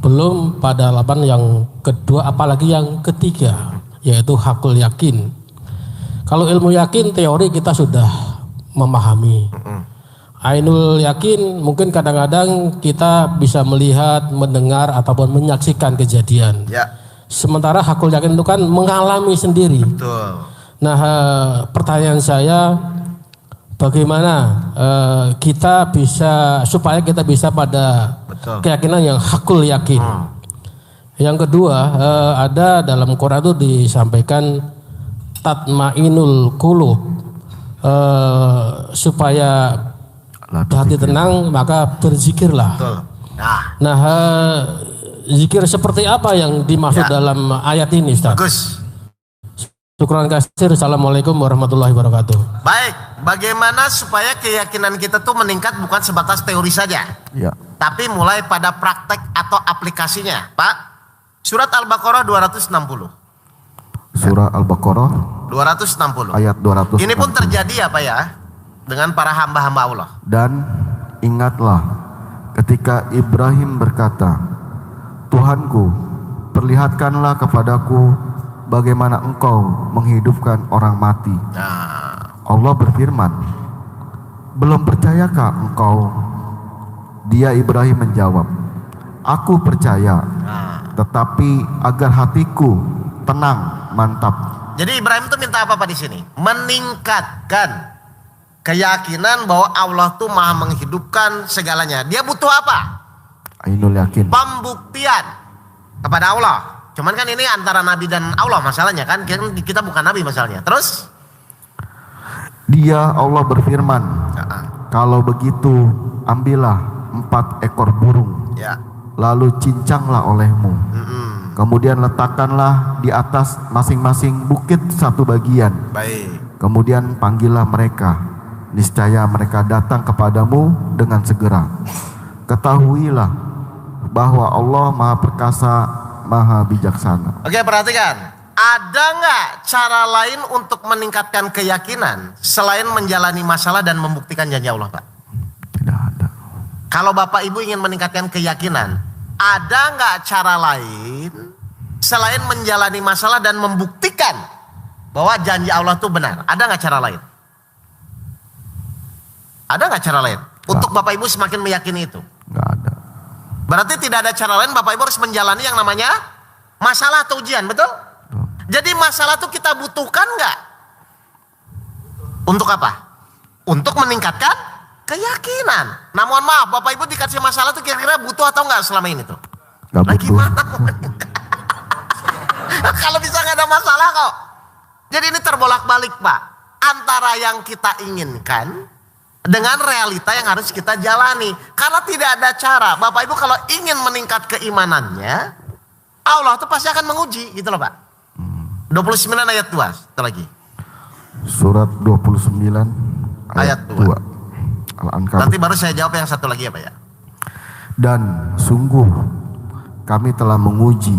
belum pada lapan yang kedua apalagi yang ketiga, yaitu hakul yakin. Kalau ilmu yakin teori kita sudah memahami. Ainul yakin mungkin kadang-kadang kita bisa melihat, mendengar ataupun menyaksikan kejadian. Ya. Sementara hakul yakin itu kan mengalami sendiri. Betul. Nah, pertanyaan saya, bagaimana kita bisa supaya kita bisa pada Betul. keyakinan yang hakul yakin. Yang kedua, ada dalam Quran itu disampaikan tatmainul qulub, supaya hati tenang maka berzikirlah. Betul. Nah, zikir seperti apa yang dimaksud dalam ayat ini Ustaz? Bagus. Syukran kasir. Assalamualaikum warahmatullahi wabarakatuh. Baik, bagaimana supaya keyakinan kita tuh meningkat bukan sebatas teori saja, Ya. tapi mulai pada praktek atau aplikasinya, Pak. Surat Al-Baqarah 260. Surah Al-Baqarah 260. ayat 200. Ini pun terjadi apa ya? Dengan para hamba-hamba Allah. Dan ingatlah ketika Ibrahim berkata, Tuhanku, perlihatkanlah kepadaku bagaimana engkau menghidupkan orang mati. Nah, Allah berfirman, belum percayakah engkau? Dia Ibrahim menjawab, aku percaya, tetapi agar hatiku tenang, mantap. Jadi Ibrahim itu minta apa Pak di sini? Meningkatkan keyakinan bahwa Allah tuh maha menghidupkan segalanya. Dia butuh apa? Ainul yakin. Pembuktian kepada Allah. Cuman kan ini antara Nabi dan Allah masalahnya kan. Kita bukan Nabi masalahnya. Terus? Dia Allah berfirman, kalau begitu ambillah 4 ekor burung, Ya. lalu cincanglah olehmu. Kemudian letakkanlah di atas masing-masing bukit satu bagian. Baik. Kemudian panggillah mereka. Niscaya mereka datang kepadamu dengan segera. Ketahuilah bahwa Allah Maha Perkasa, Maha Bijaksana. Oke, perhatikan. Ada nggak cara lain untuk meningkatkan keyakinan selain menjalani masalah dan membuktikan janji Allah, Pak? Tidak ada. Kalau Bapak Ibu ingin meningkatkan keyakinan, ada nggak cara lain selain menjalani masalah dan membuktikan bahwa janji Allah itu benar? Ada nggak cara lain? Ada nggak cara lain untuk Bapak Ibu semakin meyakini itu? Nggak ada. Berarti tidak ada cara lain, Bapak Ibu harus menjalani yang namanya masalah atau ujian, betul? Jadi masalah itu kita butuhkan nggak? Untuk apa? Untuk meningkatkan keyakinan. Nah mohon maaf, Bapak Ibu dikasih masalah itu kira-kira butuh atau nggak selama ini tuh? Nggak Nah, butuh. gimana? Kalau bisa nggak ada masalah kok. Jadi ini terbolak-balik Pak. Antara yang kita inginkan dengan realita yang harus kita jalani. Karena tidak ada cara. Bapak Ibu kalau ingin meningkat keimanannya, Allah tuh pasti akan menguji gitu loh Pak. 29 ayat 2 satu lagi. Surat 29 ayat Ayat 2. 2. Al-Ankabut. Nanti baru saya jawab yang satu lagi ya Pak ya. Dan sungguh kami telah menguji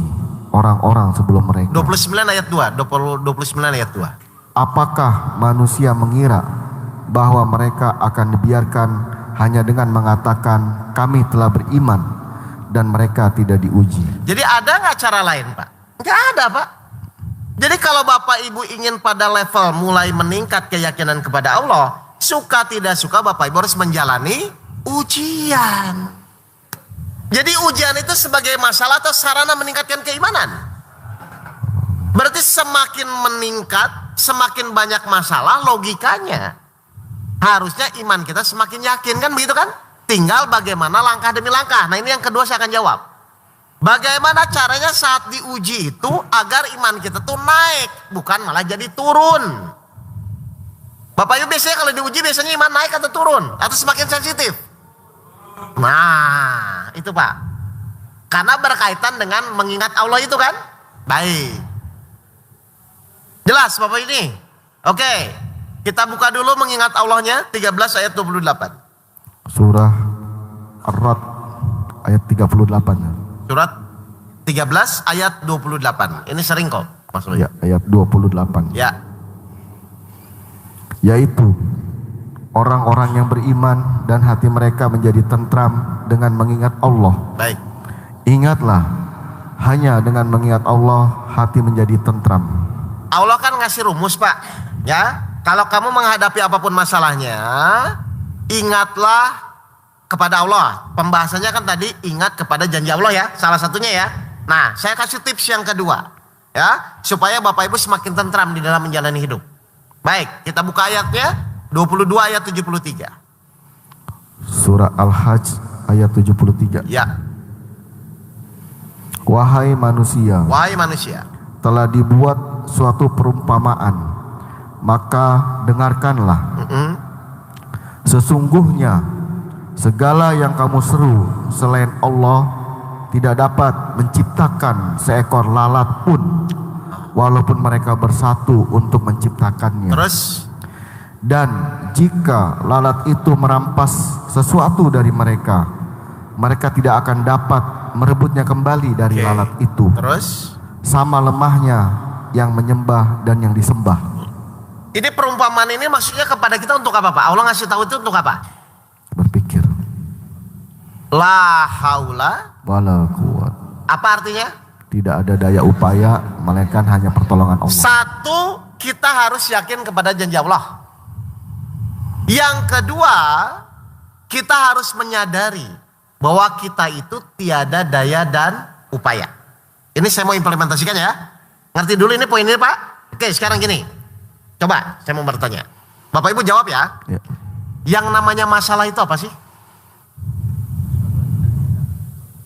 orang-orang sebelum mereka. 29 ayat 2. 29 ayat 2. Apakah manusia mengira bahwa mereka akan dibiarkan hanya dengan mengatakan kami telah beriman dan mereka tidak diuji? Jadi ada nggak cara lain Pak? Nggak ada Pak. Jadi kalau Bapak Ibu ingin pada level mulai meningkat keyakinan kepada Allah, suka tidak suka Bapak Ibu harus menjalani ujian. Jadi ujian itu sebagai masalah atau sarana meningkatkan keimanan. Berarti semakin meningkat, semakin banyak masalah, logikanya harusnya iman kita semakin yakin, kan begitu kan? Tinggal bagaimana langkah demi langkah. Nah ini yang kedua saya akan jawab. Bagaimana caranya saat diuji itu agar iman kita tuh naik, bukan malah jadi turun. Bapak Ibu biasanya kalau diuji biasanya iman naik atau turun? Atau semakin sensitif? Nah itu Pak. Karena berkaitan dengan mengingat Allah itu kan? Baik. Jelas Bapak ini? Oke. Kita buka dulu mengingat Allahnya 13 ayat 28. Surah Ar-Rad ayat 38. Surat 13 ayat 28. Ini sering kok maksudnya. Ya, ayat 28. Ya. Yaitu orang-orang yang beriman dan hati mereka menjadi tentram dengan mengingat Allah. Baik. Ingatlah, hanya dengan mengingat Allah hati menjadi tentram. Allah kan ngasih rumus Pak. Ya. Kalau kamu menghadapi apapun masalahnya, ingatlah kepada Allah. Pembahasannya kan tadi ingat kepada janji Allah ya. Salah satunya ya. Nah saya kasih tips yang kedua. Ya. Supaya Bapak Ibu semakin tentram di dalam menjalani hidup. Baik. Kita buka ayatnya. 22 ayat 73. Surah Al-Hajj ayat 73. Ya. Wahai manusia, Wahai manusia. telah dibuat suatu perumpamaan, maka dengarkanlah. Sesungguhnya segala yang kamu seru selain Allah tidak dapat menciptakan seekor lalat pun, walaupun mereka bersatu untuk menciptakannya. Terus. Dan jika lalat itu merampas sesuatu dari mereka, mereka tidak akan dapat merebutnya kembali dari lalat itu. Terus. Sama lemahnya yang menyembah dan yang disembah. Ini perumpamaan ini maksudnya kepada kita untuk apa Pak? Allah ngasih tahu itu untuk apa? Berpikir. La haula Wala quwwat. Apa artinya? Tidak ada daya upaya melainkan hanya pertolongan Allah. Satu, kita harus yakin kepada janji Allah. Yang kedua, kita harus menyadari bahwa kita itu tiada daya dan upaya. Ini saya mau implementasikan ya. Ngerti dulu ini poin ini Pak? Oke, sekarang gini. Coba saya mau bertanya. Bapak Ibu jawab ya. Ya. Yang namanya masalah itu apa sih?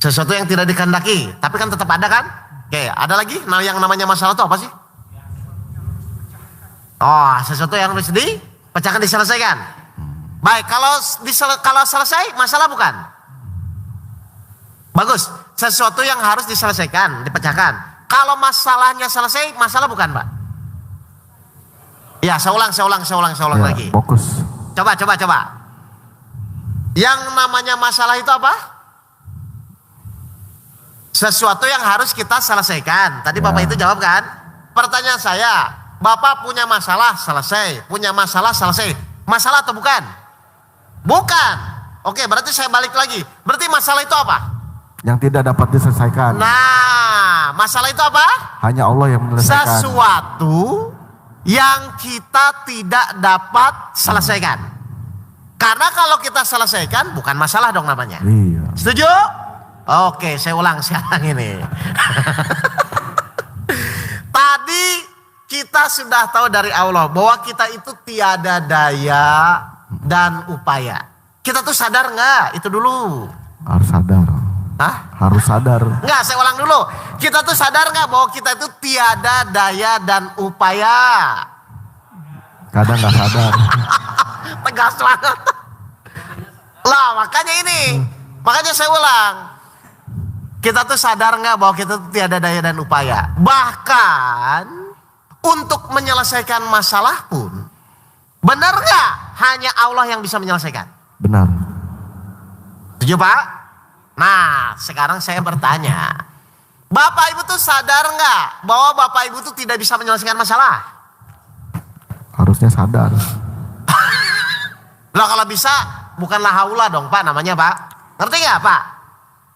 Sesuatu yang tidak dikehendaki, tapi kan tetap ada kan? Oke, ada lagi? Nah, yang namanya masalah itu apa sih? Oh, sesuatu yang harus dipecahkan, diselesaikan. Baik, kalau selesai, masalah bukan? Bagus, sesuatu yang harus diselesaikan, dipecahkan. Kalau masalahnya selesai, masalah bukan, Pak? Ya, saya ulang Ya, lagi. fokus. Coba. Yang namanya masalah itu apa? Sesuatu yang harus kita selesaikan. Tadi Bapak itu jawab kan? Pertanyaan saya, Bapak punya masalah selesai, punya masalah selesai. Masalah atau bukan? Bukan. Oke, berarti saya balik lagi. Berarti masalah itu apa? Yang tidak dapat diselesaikan. Nah, masalah itu apa? Hanya Allah yang menyelesaikan. Sesuatu yang kita tidak dapat selesaikan. Karena kalau kita selesaikan, bukan masalah dong namanya. Iya. Setuju? Oke, saya ulang sekarang ini. Tadi kita sudah tahu dari Allah bahwa kita itu tiada daya dan upaya. Kita tuh sadar nggak? Itu dulu. Harus sadar. Hah? Harus sadar. Nggak, saya ulang dulu. Kita tuh sadar nggak bahwa kita itu tiada daya dan upaya? Kadang nggak sadar. Tegas banget. Lah, makanya ini. Makanya saya ulang. Kita tuh sadar nggak bahwa kita tuh tiada daya dan upaya? Bahkan untuk menyelesaikan masalah pun, benar nggak hanya Allah yang bisa menyelesaikan? Benar. Setuju Pak? Nah, sekarang saya bertanya, Bapak Ibu tuh sadar nggak bahwa Bapak Ibu tuh tidak bisa menyelesaikan masalah? Harusnya sadar. Lah kalau bisa, bukanlah haula dong Pak namanya Pak. Ngerti nggak Pak?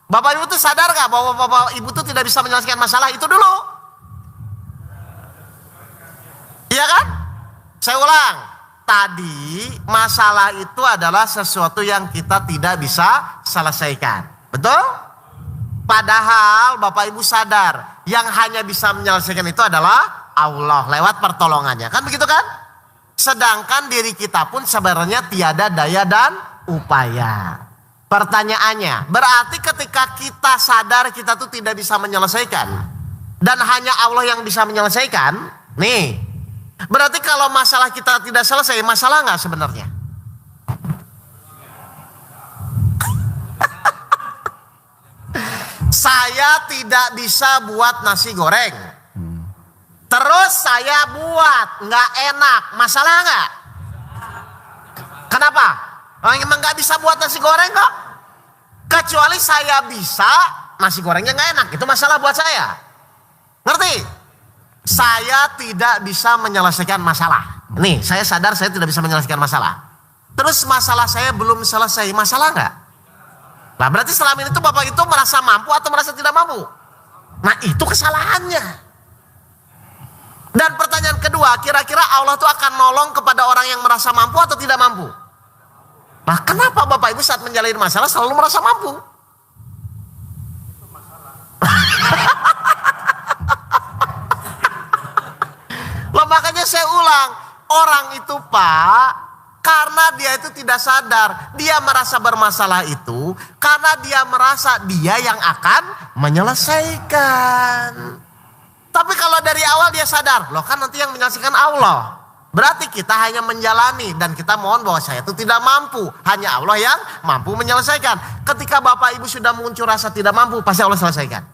Bapak Ibu tuh sadar nggak bahwa Bapak Ibu tuh tidak bisa menyelesaikan masalah itu dulu? Iya kan? Saya ulang. Tadi masalah itu adalah sesuatu yang kita tidak bisa selesaikan. Betul? Padahal Bapak Ibu sadar yang hanya bisa menyelesaikan itu adalah Allah lewat pertolongannya. Kan begitu kan? Sedangkan diri kita pun sebenarnya tiada daya dan upaya. Pertanyaannya, berarti ketika kita sadar kita tuh tidak bisa menyelesaikan dan hanya Allah yang bisa menyelesaikan, nih, berarti kalau masalah kita tidak selesai, masalah nggak sebenarnya? Saya tidak bisa buat nasi goreng, terus saya buat nggak enak, masalah nggak? Kenapa? Emang nggak bisa buat nasi goreng kok? Kecuali saya bisa, nasi gorengnya nggak enak. Itu masalah buat saya. Ngerti? Saya tidak bisa menyelesaikan masalah. Nih, saya sadar saya tidak bisa menyelesaikan masalah. Terus masalah saya belum selesai. Masalah nggak? Nah, berarti selama ini tuh Bapak itu merasa mampu atau merasa tidak mampu? Nah, itu kesalahannya. Dan pertanyaan kedua, kira-kira Allah tuh akan nolong kepada orang yang merasa mampu atau tidak mampu? Nah, kenapa Bapak Ibu saat menjalani masalah selalu merasa mampu? Loh, makanya saya ulang, orang itu Pak, karena dia itu tidak sadar, dia merasa bermasalah itu, karena dia merasa dia yang akan menyelesaikan. Tapi kalau dari awal dia sadar, loh kan nanti yang menyelesaikan Allah. Berarti kita hanya menjalani dan kita mohon bahwa saya itu tidak mampu. Hanya Allah yang mampu menyelesaikan. Ketika Bapak Ibu sudah muncul rasa tidak mampu, pasti Allah selesaikan.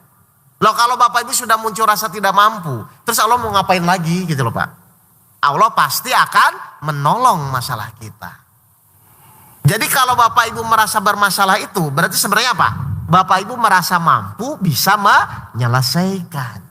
Loh kalau Bapak Ibu sudah muncul rasa tidak mampu, terus Allah mau ngapain lagi gitu loh Pak. Allah pasti akan menolong masalah kita. Jadi kalau Bapak Ibu merasa bermasalah itu, berarti sebenarnya apa? Bapak Ibu merasa mampu bisa menyelesaikan.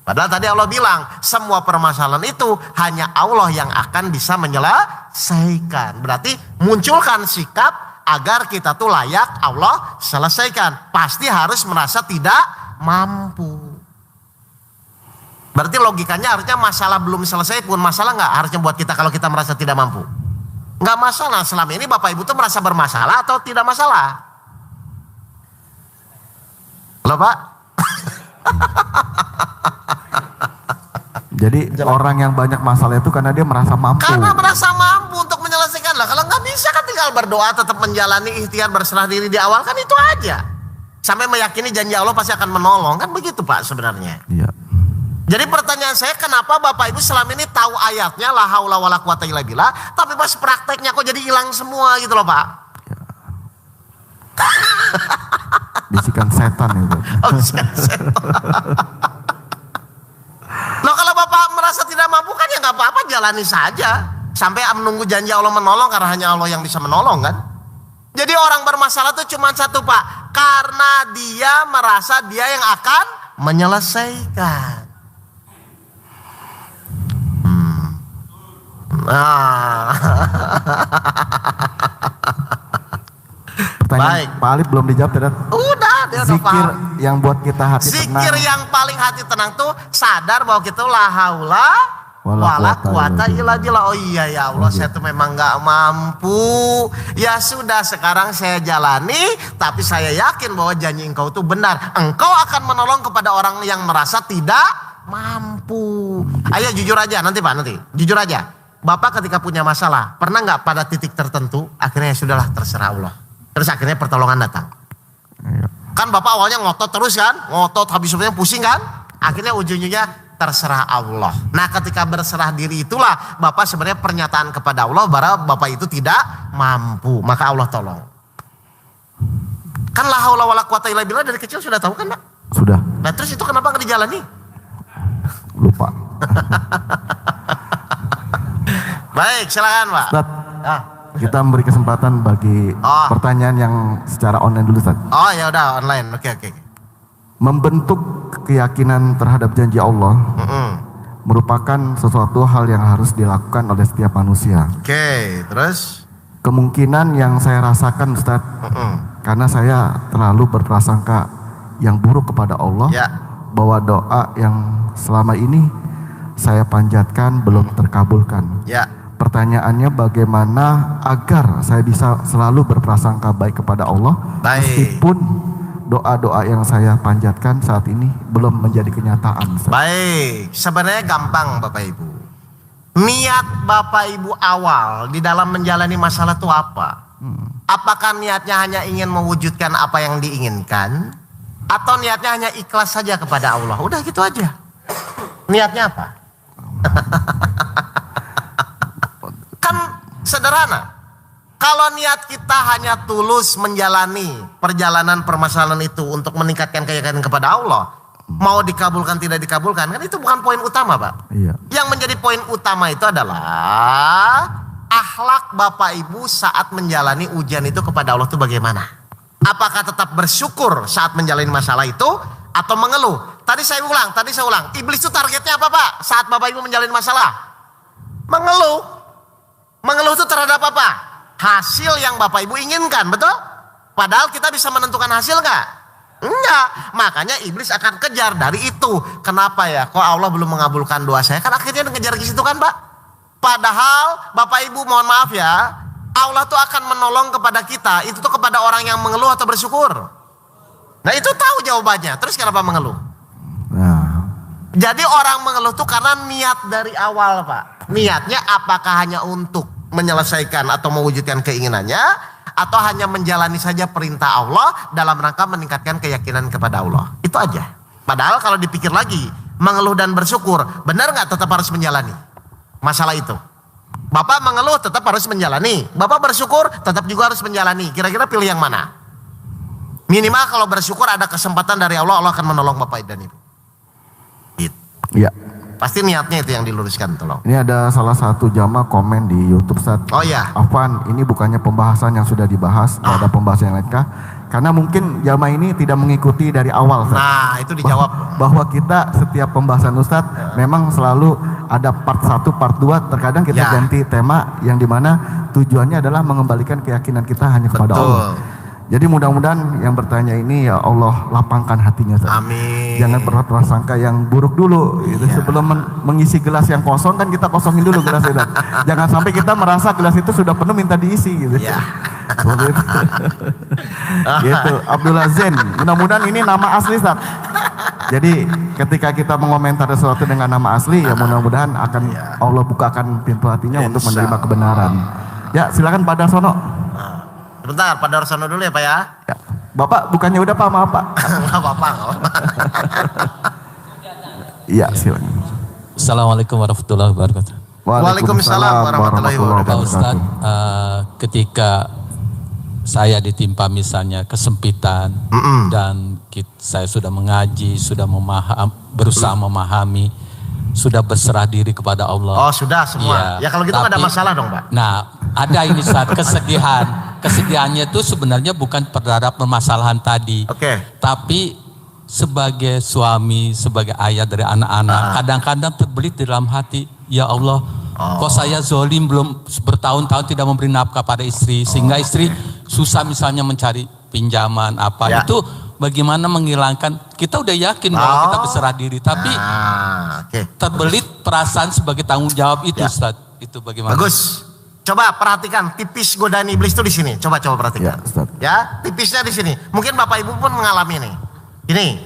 Padahal tadi Allah bilang, semua permasalahan itu hanya Allah yang akan bisa menyelesaikan. Berarti munculkan sikap agar kita tuh layak Allah selesaikan. Pasti harus merasa tidak mampu. Berarti logikanya harusnya masalah belum selesai pun masalah nggak harusnya buat kita kalau kita merasa tidak mampu. Nggak masalah. Selama ini Bapak Ibu tuh merasa bermasalah atau tidak masalah? Halo Pak? Jadi orang yang banyak masalah itu karena dia merasa mampu. Karena merasa mampu untuk menyelesaikan lah. Kalau nggak bisa kan tinggal berdoa, tetap menjalani ikhtiar berserah diri di awal kan itu aja. Sampai meyakini janji Allah pasti akan menolong kan begitu Pak sebenarnya. Iya. Jadi pertanyaan saya kenapa Bapak Ibu selama ini tahu ayatnya la haula wala quwata illa billah, tapi pas prakteknya kok jadi hilang semua gitu loh Pak. Ya. Bisikan setan itu. Oh, setan. Loh kalau Bapak merasa tidak mampu kan ya nggak apa-apa, jalani saja. Sampai menunggu janji Allah menolong karena hanya Allah yang bisa menolong kan. Jadi orang bermasalah itu cuma satu Pak. Karena dia merasa dia yang akan menyelesaikan. Pertanyaan Baik. Pak Alif belum dijawab tidak? Udah, dia udah Zikir paham. yang buat kita hati tenang. Zikir yang paling hati tenang tuh sadar bahwa kita la haula wala quwata illa billah. Oh iya ya Allah, saya tuh memang nggak mampu. Ya sudah, sekarang saya jalani, tapi saya yakin bahwa janji Engkau itu benar. Engkau akan menolong kepada orang yang merasa tidak mampu. Ayo jujur aja nanti Pak, nanti jujur aja. Bapak ketika punya masalah, pernah nggak pada titik tertentu akhirnya ya sudahlah terserah Allah. Terus akhirnya pertolongan datang. Kan Bapak awalnya ngotot terus kan, ngotot habis-habisnya pusing kan, akhirnya ujung-ujungnya terserah Allah. Nah ketika berserah diri itulah Bapak sebenarnya pernyataan kepada Allah bahwa Bapak itu tidak mampu, maka Allah tolong. Kan la haula wala quwata illa billah dari kecil sudah tahu kan Pak? Sudah. Nah terus itu kenapa nggak dijalani? Lupa. Baik silakan Pak. Ustaz, Ah. kita memberi kesempatan bagi pertanyaan yang secara online dulu Ustaz. Oh ya udah online, oke. Membentuk keyakinan terhadap janji Allah merupakan sesuatu hal yang harus dilakukan oleh setiap manusia. Oke, terus? Kemungkinan yang saya rasakan Ustaz, karena saya terlalu berprasangka yang buruk kepada Allah, Ya. bahwa doa yang selama ini saya panjatkan belum terkabulkan. Ya. Pertanyaannya bagaimana agar saya bisa selalu berprasangka baik kepada Allah, Baik. meskipun doa-doa yang saya panjatkan saat ini belum menjadi kenyataan. Ustaz. Baik, sebenarnya gampang Bapak Ibu. Niat Bapak Ibu awal di dalam menjalani masalah itu apa? Apakah niatnya hanya ingin mewujudkan apa yang diinginkan? Atau niatnya hanya ikhlas saja kepada Allah? Udah gitu aja. Niatnya apa? Kan sederhana. Kalau niat kita hanya tulus menjalani perjalanan permasalahan itu untuk meningkatkan keyakinan kepada Allah, mau dikabulkan tidak dikabulkan, kan itu bukan poin utama Pak. Iya. Yang menjadi poin utama itu adalah akhlak Bapak Ibu saat menjalani ujian itu kepada Allah itu bagaimana. Apakah tetap bersyukur saat menjalani masalah itu atau mengeluh? Tadi saya ulang. Iblis itu targetnya apa Pak saat Bapak Ibu menjalani masalah? Mengeluh. Mengeluh itu terhadap apa? Hasil yang Bapak Ibu inginkan, betul? Padahal kita bisa menentukan hasil nggak? Enggak. Makanya iblis akan kejar dari itu. Kenapa ya? Kok Allah belum mengabulkan doa saya? Kan akhirnya ngejar ke situ kan Pak? Padahal Bapak Ibu mohon maaf ya, Allah tuh akan menolong kepada kita. Itu tuh kepada orang yang mengeluh atau bersyukur. Nah itu tahu jawabannya. Terus kenapa mengeluh? Nah, Jadi orang mengeluh tuh karena niat dari awal Pak. Niatnya apakah hanya untuk menyelesaikan atau mewujudkan keinginannya, atau hanya menjalani saja perintah Allah dalam rangka meningkatkan keyakinan kepada Allah. Itu aja. Padahal kalau dipikir lagi, mengeluh dan bersyukur, benar nggak tetap harus menjalani masalah itu? Bapak mengeluh tetap harus menjalani, Bapak bersyukur tetap juga harus menjalani. Kira-kira pilih yang mana? Minimal kalau bersyukur ada kesempatan dari Allah, Allah akan menolong Bapak dan Ibu. Gitu. iya. Pasti niatnya itu yang diluruskan, tolong. Ini ada salah satu jamaah komen di YouTube Ustaz. Oh ya. Afwan, ini bukannya pembahasan yang sudah dibahas, ada pembahasan yang lengkap. Karena mungkin jamaah ini tidak mengikuti dari awal Ustaz. Nah itu dijawab. Bahwa kita setiap pembahasan Ustadz memang selalu ada part 1, part 2. Terkadang kita ganti tema yang dimana tujuannya adalah mengembalikan keyakinan kita hanya kepada Betul. Allah. Jadi mudah-mudahan yang bertanya ini ya Allah lapangkan hatinya Ustaz. Amin. Jangan berprasangka yang buruk dulu gitu. Sebelum mengisi gelas yang kosong kan kita kosongin dulu gelas itu. Jangan sampai kita merasa gelas itu sudah penuh minta diisi gitu. Ya. Seperti itu. Gitu. Abdullah Zen. Mudah-mudahan ini nama asli Ustaz. Jadi ketika kita mengomentar sesuatu dengan nama asli, ya mudah-mudahan akan Allah bukakan pintu hatinya untuk menerima kebenaran. Ya silakan Pak Darsono. Sebentar, Pak Darsono dulu ya Pak ya. Ya. Bapak bukannya udah Pak, maaf Pak. Nggak apa-apa. Iya silakan. Assalamualaikum warahmatullahi wabarakatuh. Waalaikumsalam warahmatullahi wabarakatuh. Pak Ustadz, ketika saya ditimpa misalnya kesempitan dan saya sudah mengaji, sudah berusaha memahami, sudah berserah diri kepada Allah. Oh sudah semua. Ya kalau gitu nggak ada masalah dong Pak. Nah ada ini saat kesedihan. Kesedihannya itu sebenarnya bukan terhadap permasalahan tadi. Oke. Tapi sebagai suami, sebagai ayah dari anak-anak, kadang-kadang terbelit di dalam hati, ya Allah, kok saya zolim belum bertahun-tahun tidak memberi nafkah pada istri, sehingga istri susah misalnya mencari pinjaman apa. Itu bagaimana menghilangkan, kita udah yakin bahwa kita berserah diri, tapi terbelit perasaan sebagai tanggung jawab itu Ustaz. Itu bagaimana? Bagus. Coba perhatikan tipis godaan iblis itu di sini. Coba perhatikan. Ya, tipisnya di sini. Mungkin Bapak Ibu pun mengalami nih. Ini,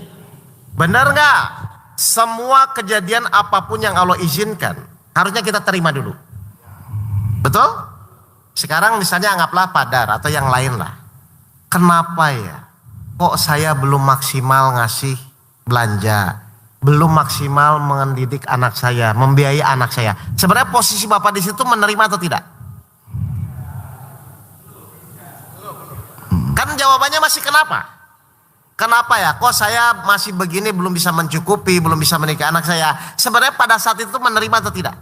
benar nggak? Semua kejadian apapun yang Allah izinkan, harusnya kita terima dulu. Betul? Sekarang misalnya anggaplah Padar atau yang lain lah. Kenapa ya? Kok saya belum maksimal ngasih belanja? Belum maksimal mendidik anak saya, membiayai anak saya. Sebenarnya posisi Bapak di situ menerima atau tidak? Kan jawabannya masih kenapa? Kenapa ya? Kok saya masih begini belum bisa mencukupi, belum bisa menikahi anak saya? Sebenarnya pada saat itu menerima atau tidak?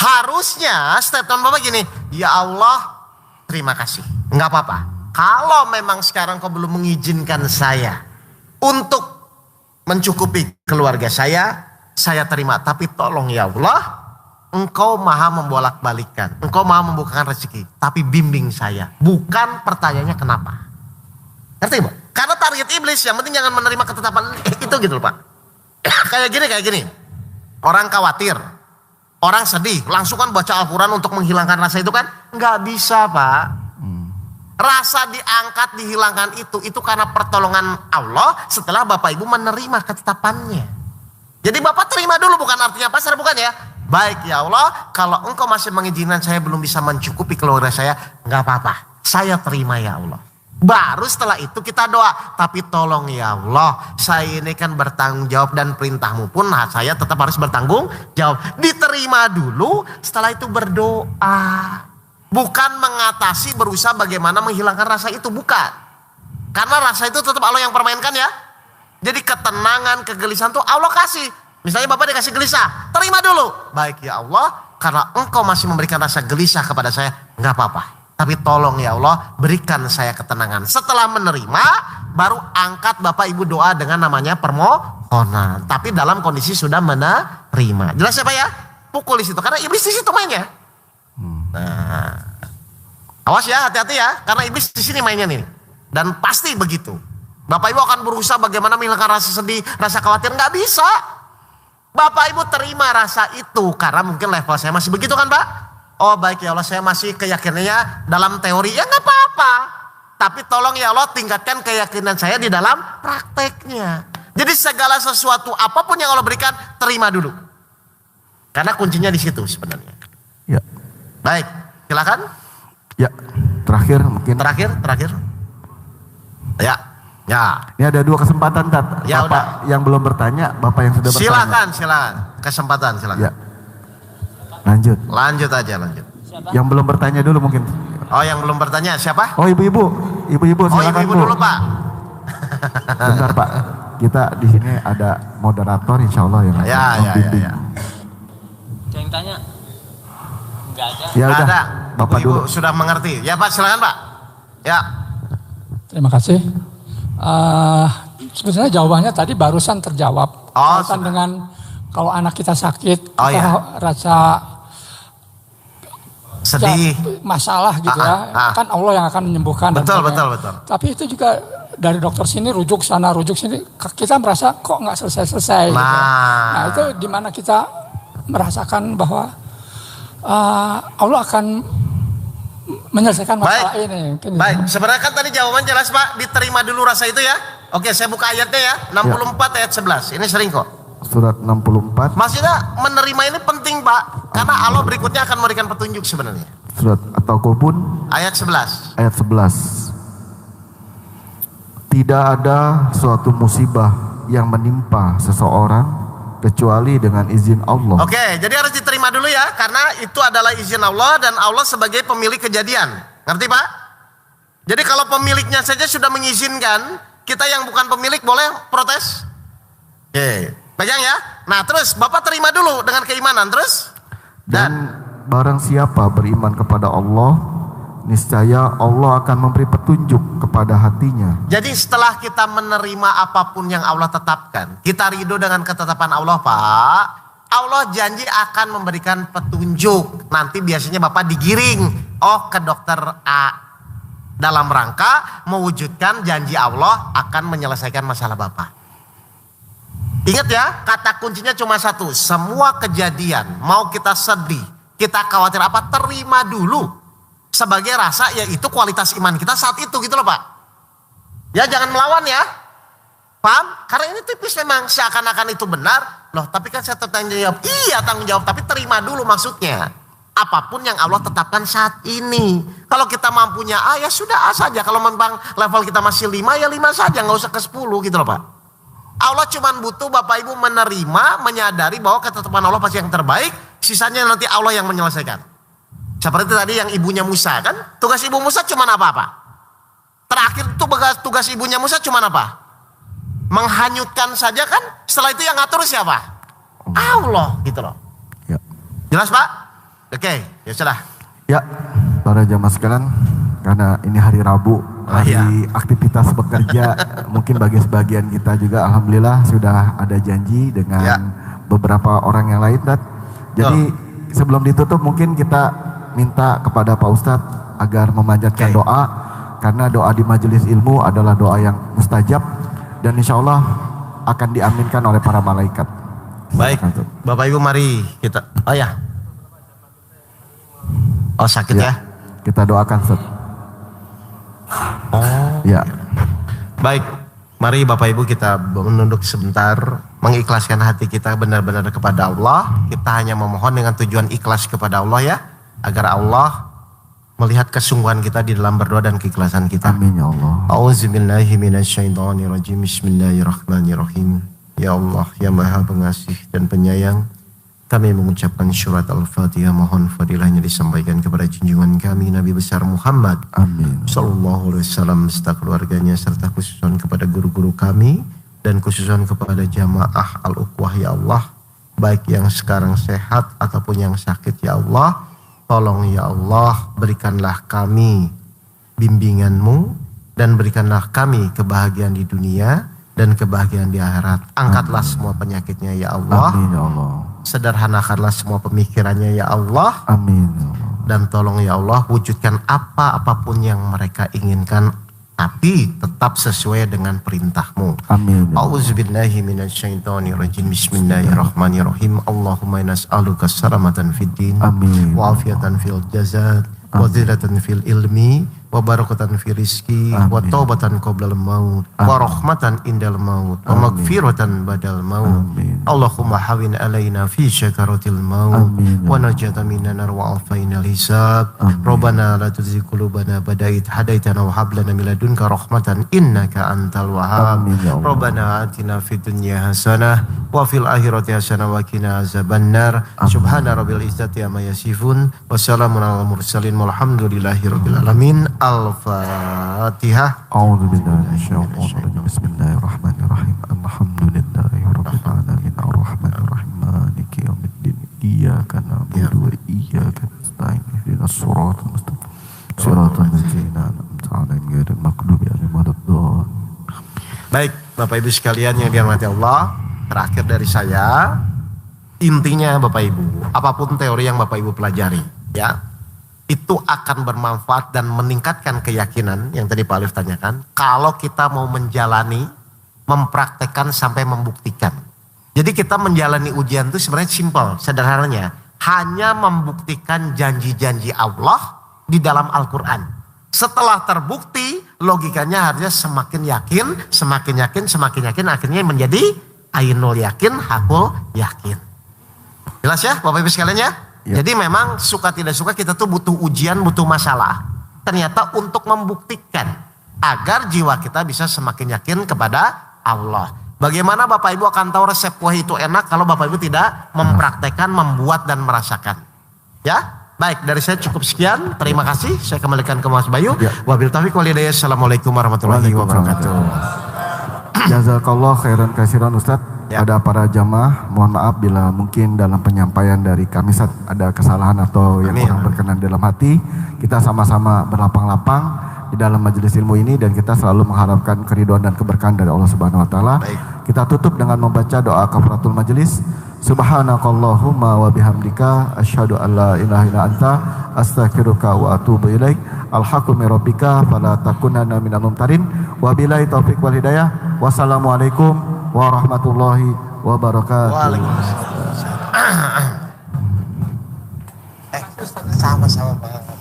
Harusnya statement Bapak gini, ya Allah terima kasih. Enggak apa-apa. Kalau memang sekarang kau belum mengizinkan saya untuk mencukupi keluarga saya terima. Tapi tolong ya Allah, Engkau maha membolak-balikan, Engkau maha membukakan rezeki, tapi bimbing saya. Bukan pertanyaannya kenapa. Ngerti Pak? Karena target iblis yang penting jangan menerima ketetapan itu gitu loh Pak. kayak gini. Orang khawatir, orang sedih, langsung kan baca Al-Quran untuk menghilangkan rasa itu kan? Nggak bisa Pak. Rasa diangkat, dihilangkan itu karena pertolongan Allah setelah Bapak Ibu menerima ketetapannya. Jadi Bapak terima dulu, bukan artinya pasrah, bukan ya. Baik ya Allah, kalau Engkau masih mengizinkan saya belum bisa mencukupi keluarga saya, nggak apa-apa, saya terima ya Allah. Baru setelah itu kita doa, tapi tolong ya Allah, saya ini kan bertanggung jawab dan perintahmu pun saya tetap harus bertanggung jawab. Diterima dulu, setelah itu berdoa. Bukan mengatasi, berusaha bagaimana menghilangkan rasa itu, bukan. Karena rasa itu tetap Allah yang permainkan ya. Jadi ketenangan, kegelisahan tuh Allah kasih. Misalnya Bapak dikasih gelisah, terima dulu. Baik ya Allah, karena Engkau masih memberikan rasa gelisah kepada saya, nggak apa-apa. Tapi tolong ya Allah, berikan saya ketenangan. Setelah menerima, baru angkat Bapak Ibu doa dengan namanya permohonan. Tapi dalam kondisi sudah menerima. Jelas ya Pak ya? Pukul di situ, karena iblis di situ mainnya. Nah, awas ya, hati-hati ya, karena iblis di sini mainnya nih. Dan pasti begitu. Bapak Ibu akan berusaha bagaimana menghilangkan rasa sedih, rasa khawatir, nggak bisa. Bapak Ibu terima rasa itu karena mungkin level saya masih begitu kan Pak? Oh baik ya Allah, saya masih keyakinannya dalam teori, ya nggak apa-apa. Tapi tolong ya Allah tingkatkan keyakinan saya di dalam prakteknya. Jadi segala sesuatu apapun yang Allah berikan, terima dulu. Karena kuncinya di situ sebenarnya. Ya. Baik, silakan. Ya, terakhir mungkin. Terakhir. Ya. Ini ada 2 kesempatan Tat. Ya, Bapak yang belum bertanya, Bapak yang sudah bertanya. Silakan. Kesempatan silakan. Ya. Lanjut aja. Yang belum bertanya dulu mungkin. Oh, yang belum bertanya siapa? Oh, ibu-ibu silakan. Ibu-ibu dulu Pak. Bentar Pak, kita di sini ada moderator insya Allah yang membimbing. Ya. Yang tanya? Enggak ada. Ya udah, ada. Bapak Ibu dulu. sudah mengerti. Ya Pak, silakan Pak. Ya. Terima kasih. Sebenarnya jawabannya tadi barusan terjawab. Kaitan dengan kalau anak kita sakit, kita rasa sedih, masalah gitu kan Allah yang akan menyembuhkan. Betul. Tapi itu juga dari dokter sini rujuk sana rujuk sini, kita merasa kok nggak selesai. Gitu. Nah itu dimana kita merasakan bahwa Allah akan menyelesaikan masalah ini. Baik, sebenarnya kan tadi jawaban jelas Pak, diterima dulu rasa itu ya. Oke, saya buka ayatnya ya. 64 ayat 11. Ini sering kok. Surat 64. Maksudnya menerima ini penting Pak. Karena Allah berikutnya akan memberikan petunjuk sebenarnya. Surat At-Taghabun Ayat 11. ayat 11. Tidak ada suatu musibah yang menimpa seseorang kecuali dengan izin Allah. Oke, jadi harus diterima dulu ya. Karena itu adalah izin Allah dan Allah sebagai pemilik kejadian. Ngerti Pak? Jadi kalau pemiliknya saja sudah mengizinkan, kita yang bukan pemilik boleh protes? Oke, pegang ya. Nah terus Bapak terima dulu dengan keimanan terus. Dan barang siapa beriman kepada Allah, niscaya Allah akan memberi petunjuk kepada hatinya. Jadi setelah kita menerima apapun yang Allah tetapkan, kita ridho dengan ketetapan Allah Pak, Allah janji akan memberikan petunjuk. Nanti biasanya Bapak digiring, ke dokter A. Dalam rangka mewujudkan janji Allah akan menyelesaikan masalah Bapak. Ingat ya, kata kuncinya cuma satu. Semua kejadian, mau kita sedih, kita khawatir apa, terima dulu. Sebagai rasa, yaitu kualitas iman kita saat itu gitu loh Pak. Ya jangan melawan ya. Paham? Karena ini tipis memang seakan-akan itu benar. Loh tapi kan saya tanggung jawab. Iya tanggung jawab, tapi terima dulu maksudnya. Apapun yang Allah tetapkan saat ini. Kalau kita mampunya A ya sudah A saja. Kalau memang level kita masih 5 ya 5 saja. Nggak usah ke 10 gitu loh Pak. Allah cuma butuh Bapak Ibu menerima, menyadari bahwa ketetapan Allah pasti yang terbaik. Sisanya nanti Allah yang menyelesaikan. Seperti tadi yang ibunya Musa kan. Tugas ibu Musa cuma apa-apa. Terakhir itu tugas ibunya Musa cuma apa? Menghanyutkan saja kan. Setelah itu yang ngatur siapa? Allah gitu loh. Ya. Jelas Pak? Oke, ya sudah. Ya, para jamaah sekalian, karena ini hari Rabu, hari aktivitas bekerja, mungkin bagi sebagian kita juga alhamdulillah sudah ada janji dengan beberapa orang yang lain. Jadi sebelum ditutup mungkin kita minta kepada Pak Ustadz agar memanjatkan doa, karena doa di majelis ilmu adalah doa yang mustajab dan insya Allah akan diaminkan oleh para malaikat. Baik, Bapak Ibu mari kita, Oh sakit ya? Kita doakan Ustaz. Ya. Baik, mari Bapak Ibu kita menunduk sebentar, mengikhlaskan hati kita benar-benar kepada Allah. Kita hanya memohon dengan tujuan ikhlas kepada Allah ya, agar Allah melihat kesungguhan kita di dalam berdoa dan keikhlasan kita. Amin ya Allah. A'udzubillahi minasyaitonirrajim. Bismillahirrahmanirrahim. Ya Allah, ya Maha Pengasih dan Penyayang, kami mengucapkan surat Al-Fatihah, mohon fadilahnya disampaikan kepada junjungan kami Nabi besar Muhammad. Amin. Sallallahu alaihi wasallam serta keluarganya, serta khususan kepada guru-guru kami dan khususan kepada jamaah Al-Ukhwah ya Allah, baik yang sekarang sehat ataupun yang sakit ya Allah. Tolong ya Allah, berikanlah kami bimbingan-Mu dan berikanlah kami kebahagiaan di dunia dan kebahagiaan di akhirat. Angkatlah semua penyakitnya ya Allah. Amin ya Allah. Sederhanakanlah semua pemikirannya ya Allah. Amin. Dan tolong ya Allah wujudkan apapun yang mereka inginkan, tapi tetap sesuai dengan perintah-Mu. Amin. A'udzubillahi minasyaitonirrajim. Bismillahirrahmanirrahim. Allahumma nas'aluka salamatan fid din, wa afiatan fil jasad, wa zilatan fil ilmi, wa barakatan fi rizki, wa taubatan qoblal maut, wa rahmatan indal maut, wa magfiratan badal maut. Allahumma hawin alaina fi syakaratil maut, wa najata minan nar wa afainal hisab. Rabbana la tuzigh qulubana ba'da idh hadaitana wa hab lana min ladunka rahmatan innaka antal wahhab. Rabbana atina fid dunya hasanah wa fil akhirati hasanah wa qina azabannar. Subhana rabbil izzati amma yasifun wa salamun alal mursalin walhamdulillahi rabbil alamin. Al-Fatihah. A'udzubillahi minasyaitonir rajim. Bismillahirrahmanirrahim. Alhamdulillahirabbil alamin. Arrahmanirrahim. Maliki yaumiddin. Iyyaka na'budu wa iyyaka nasta'in. Ihdinas siratal mustaqim. Siratal ladzina an'amta 'alaihim ghairil maghdubi 'alaihim waladdallin. Baik, Bapak Ibu sekalian yang dirahmati Allah, terakhir dari saya, intinya Bapak Ibu, apapun teori yang Bapak Ibu pelajari, ya, itu akan bermanfaat dan meningkatkan keyakinan yang tadi Pak Alif tanyakan. Kalau kita mau menjalani, mempraktekkan sampai membuktikan. Jadi kita menjalani ujian itu sebenarnya simpel, sederhananya. Hanya membuktikan janji-janji Allah di dalam Al-Quran. Setelah terbukti, logikanya harusnya semakin yakin, akhirnya menjadi ainul yakin, hakul yakin. Jelas ya Bapak Ibu sekalian ya? Jadi memang suka tidak suka kita tuh butuh ujian, butuh masalah. Ternyata untuk membuktikan agar jiwa kita bisa semakin yakin kepada Allah. Bagaimana Bapak Ibu akan tahu resep kuah itu enak kalau Bapak Ibu tidak mempraktekkan, membuat dan merasakan. Ya? Baik, dari saya cukup sekian. Terima kasih. Saya kembalikan ke Mas Bayu. Wabil taufiq wal hidayah. Assalamualaikum warahmatullahi wabarakatuh. Jazakallah khairan kasiran Ustadz. Ada para jamaah, mohon maaf bila mungkin dalam penyampaian dari kami ada kesalahan atau yang kurang berkenan dalam hati. Kita sama-sama berlapang-lapang di dalam majelis ilmu ini dan kita selalu mengharapkan keridhaan dan keberkahan dari Allah Subhanahu wa taala. Kita tutup dengan membaca doa kafaratul majelis. Subhanakallahumma wa bihamdika asyhadu an la ilaha illa anta astaghfiruka wa atubu ilaik. Al-haqqu min rabbika fala takunanna minal mumtarin. Wabillahi taufiq wal hidayah. Wassalamualaikum warahmatullahi wabarakatuh. Waalaikumsalam. Sama-sama Pak.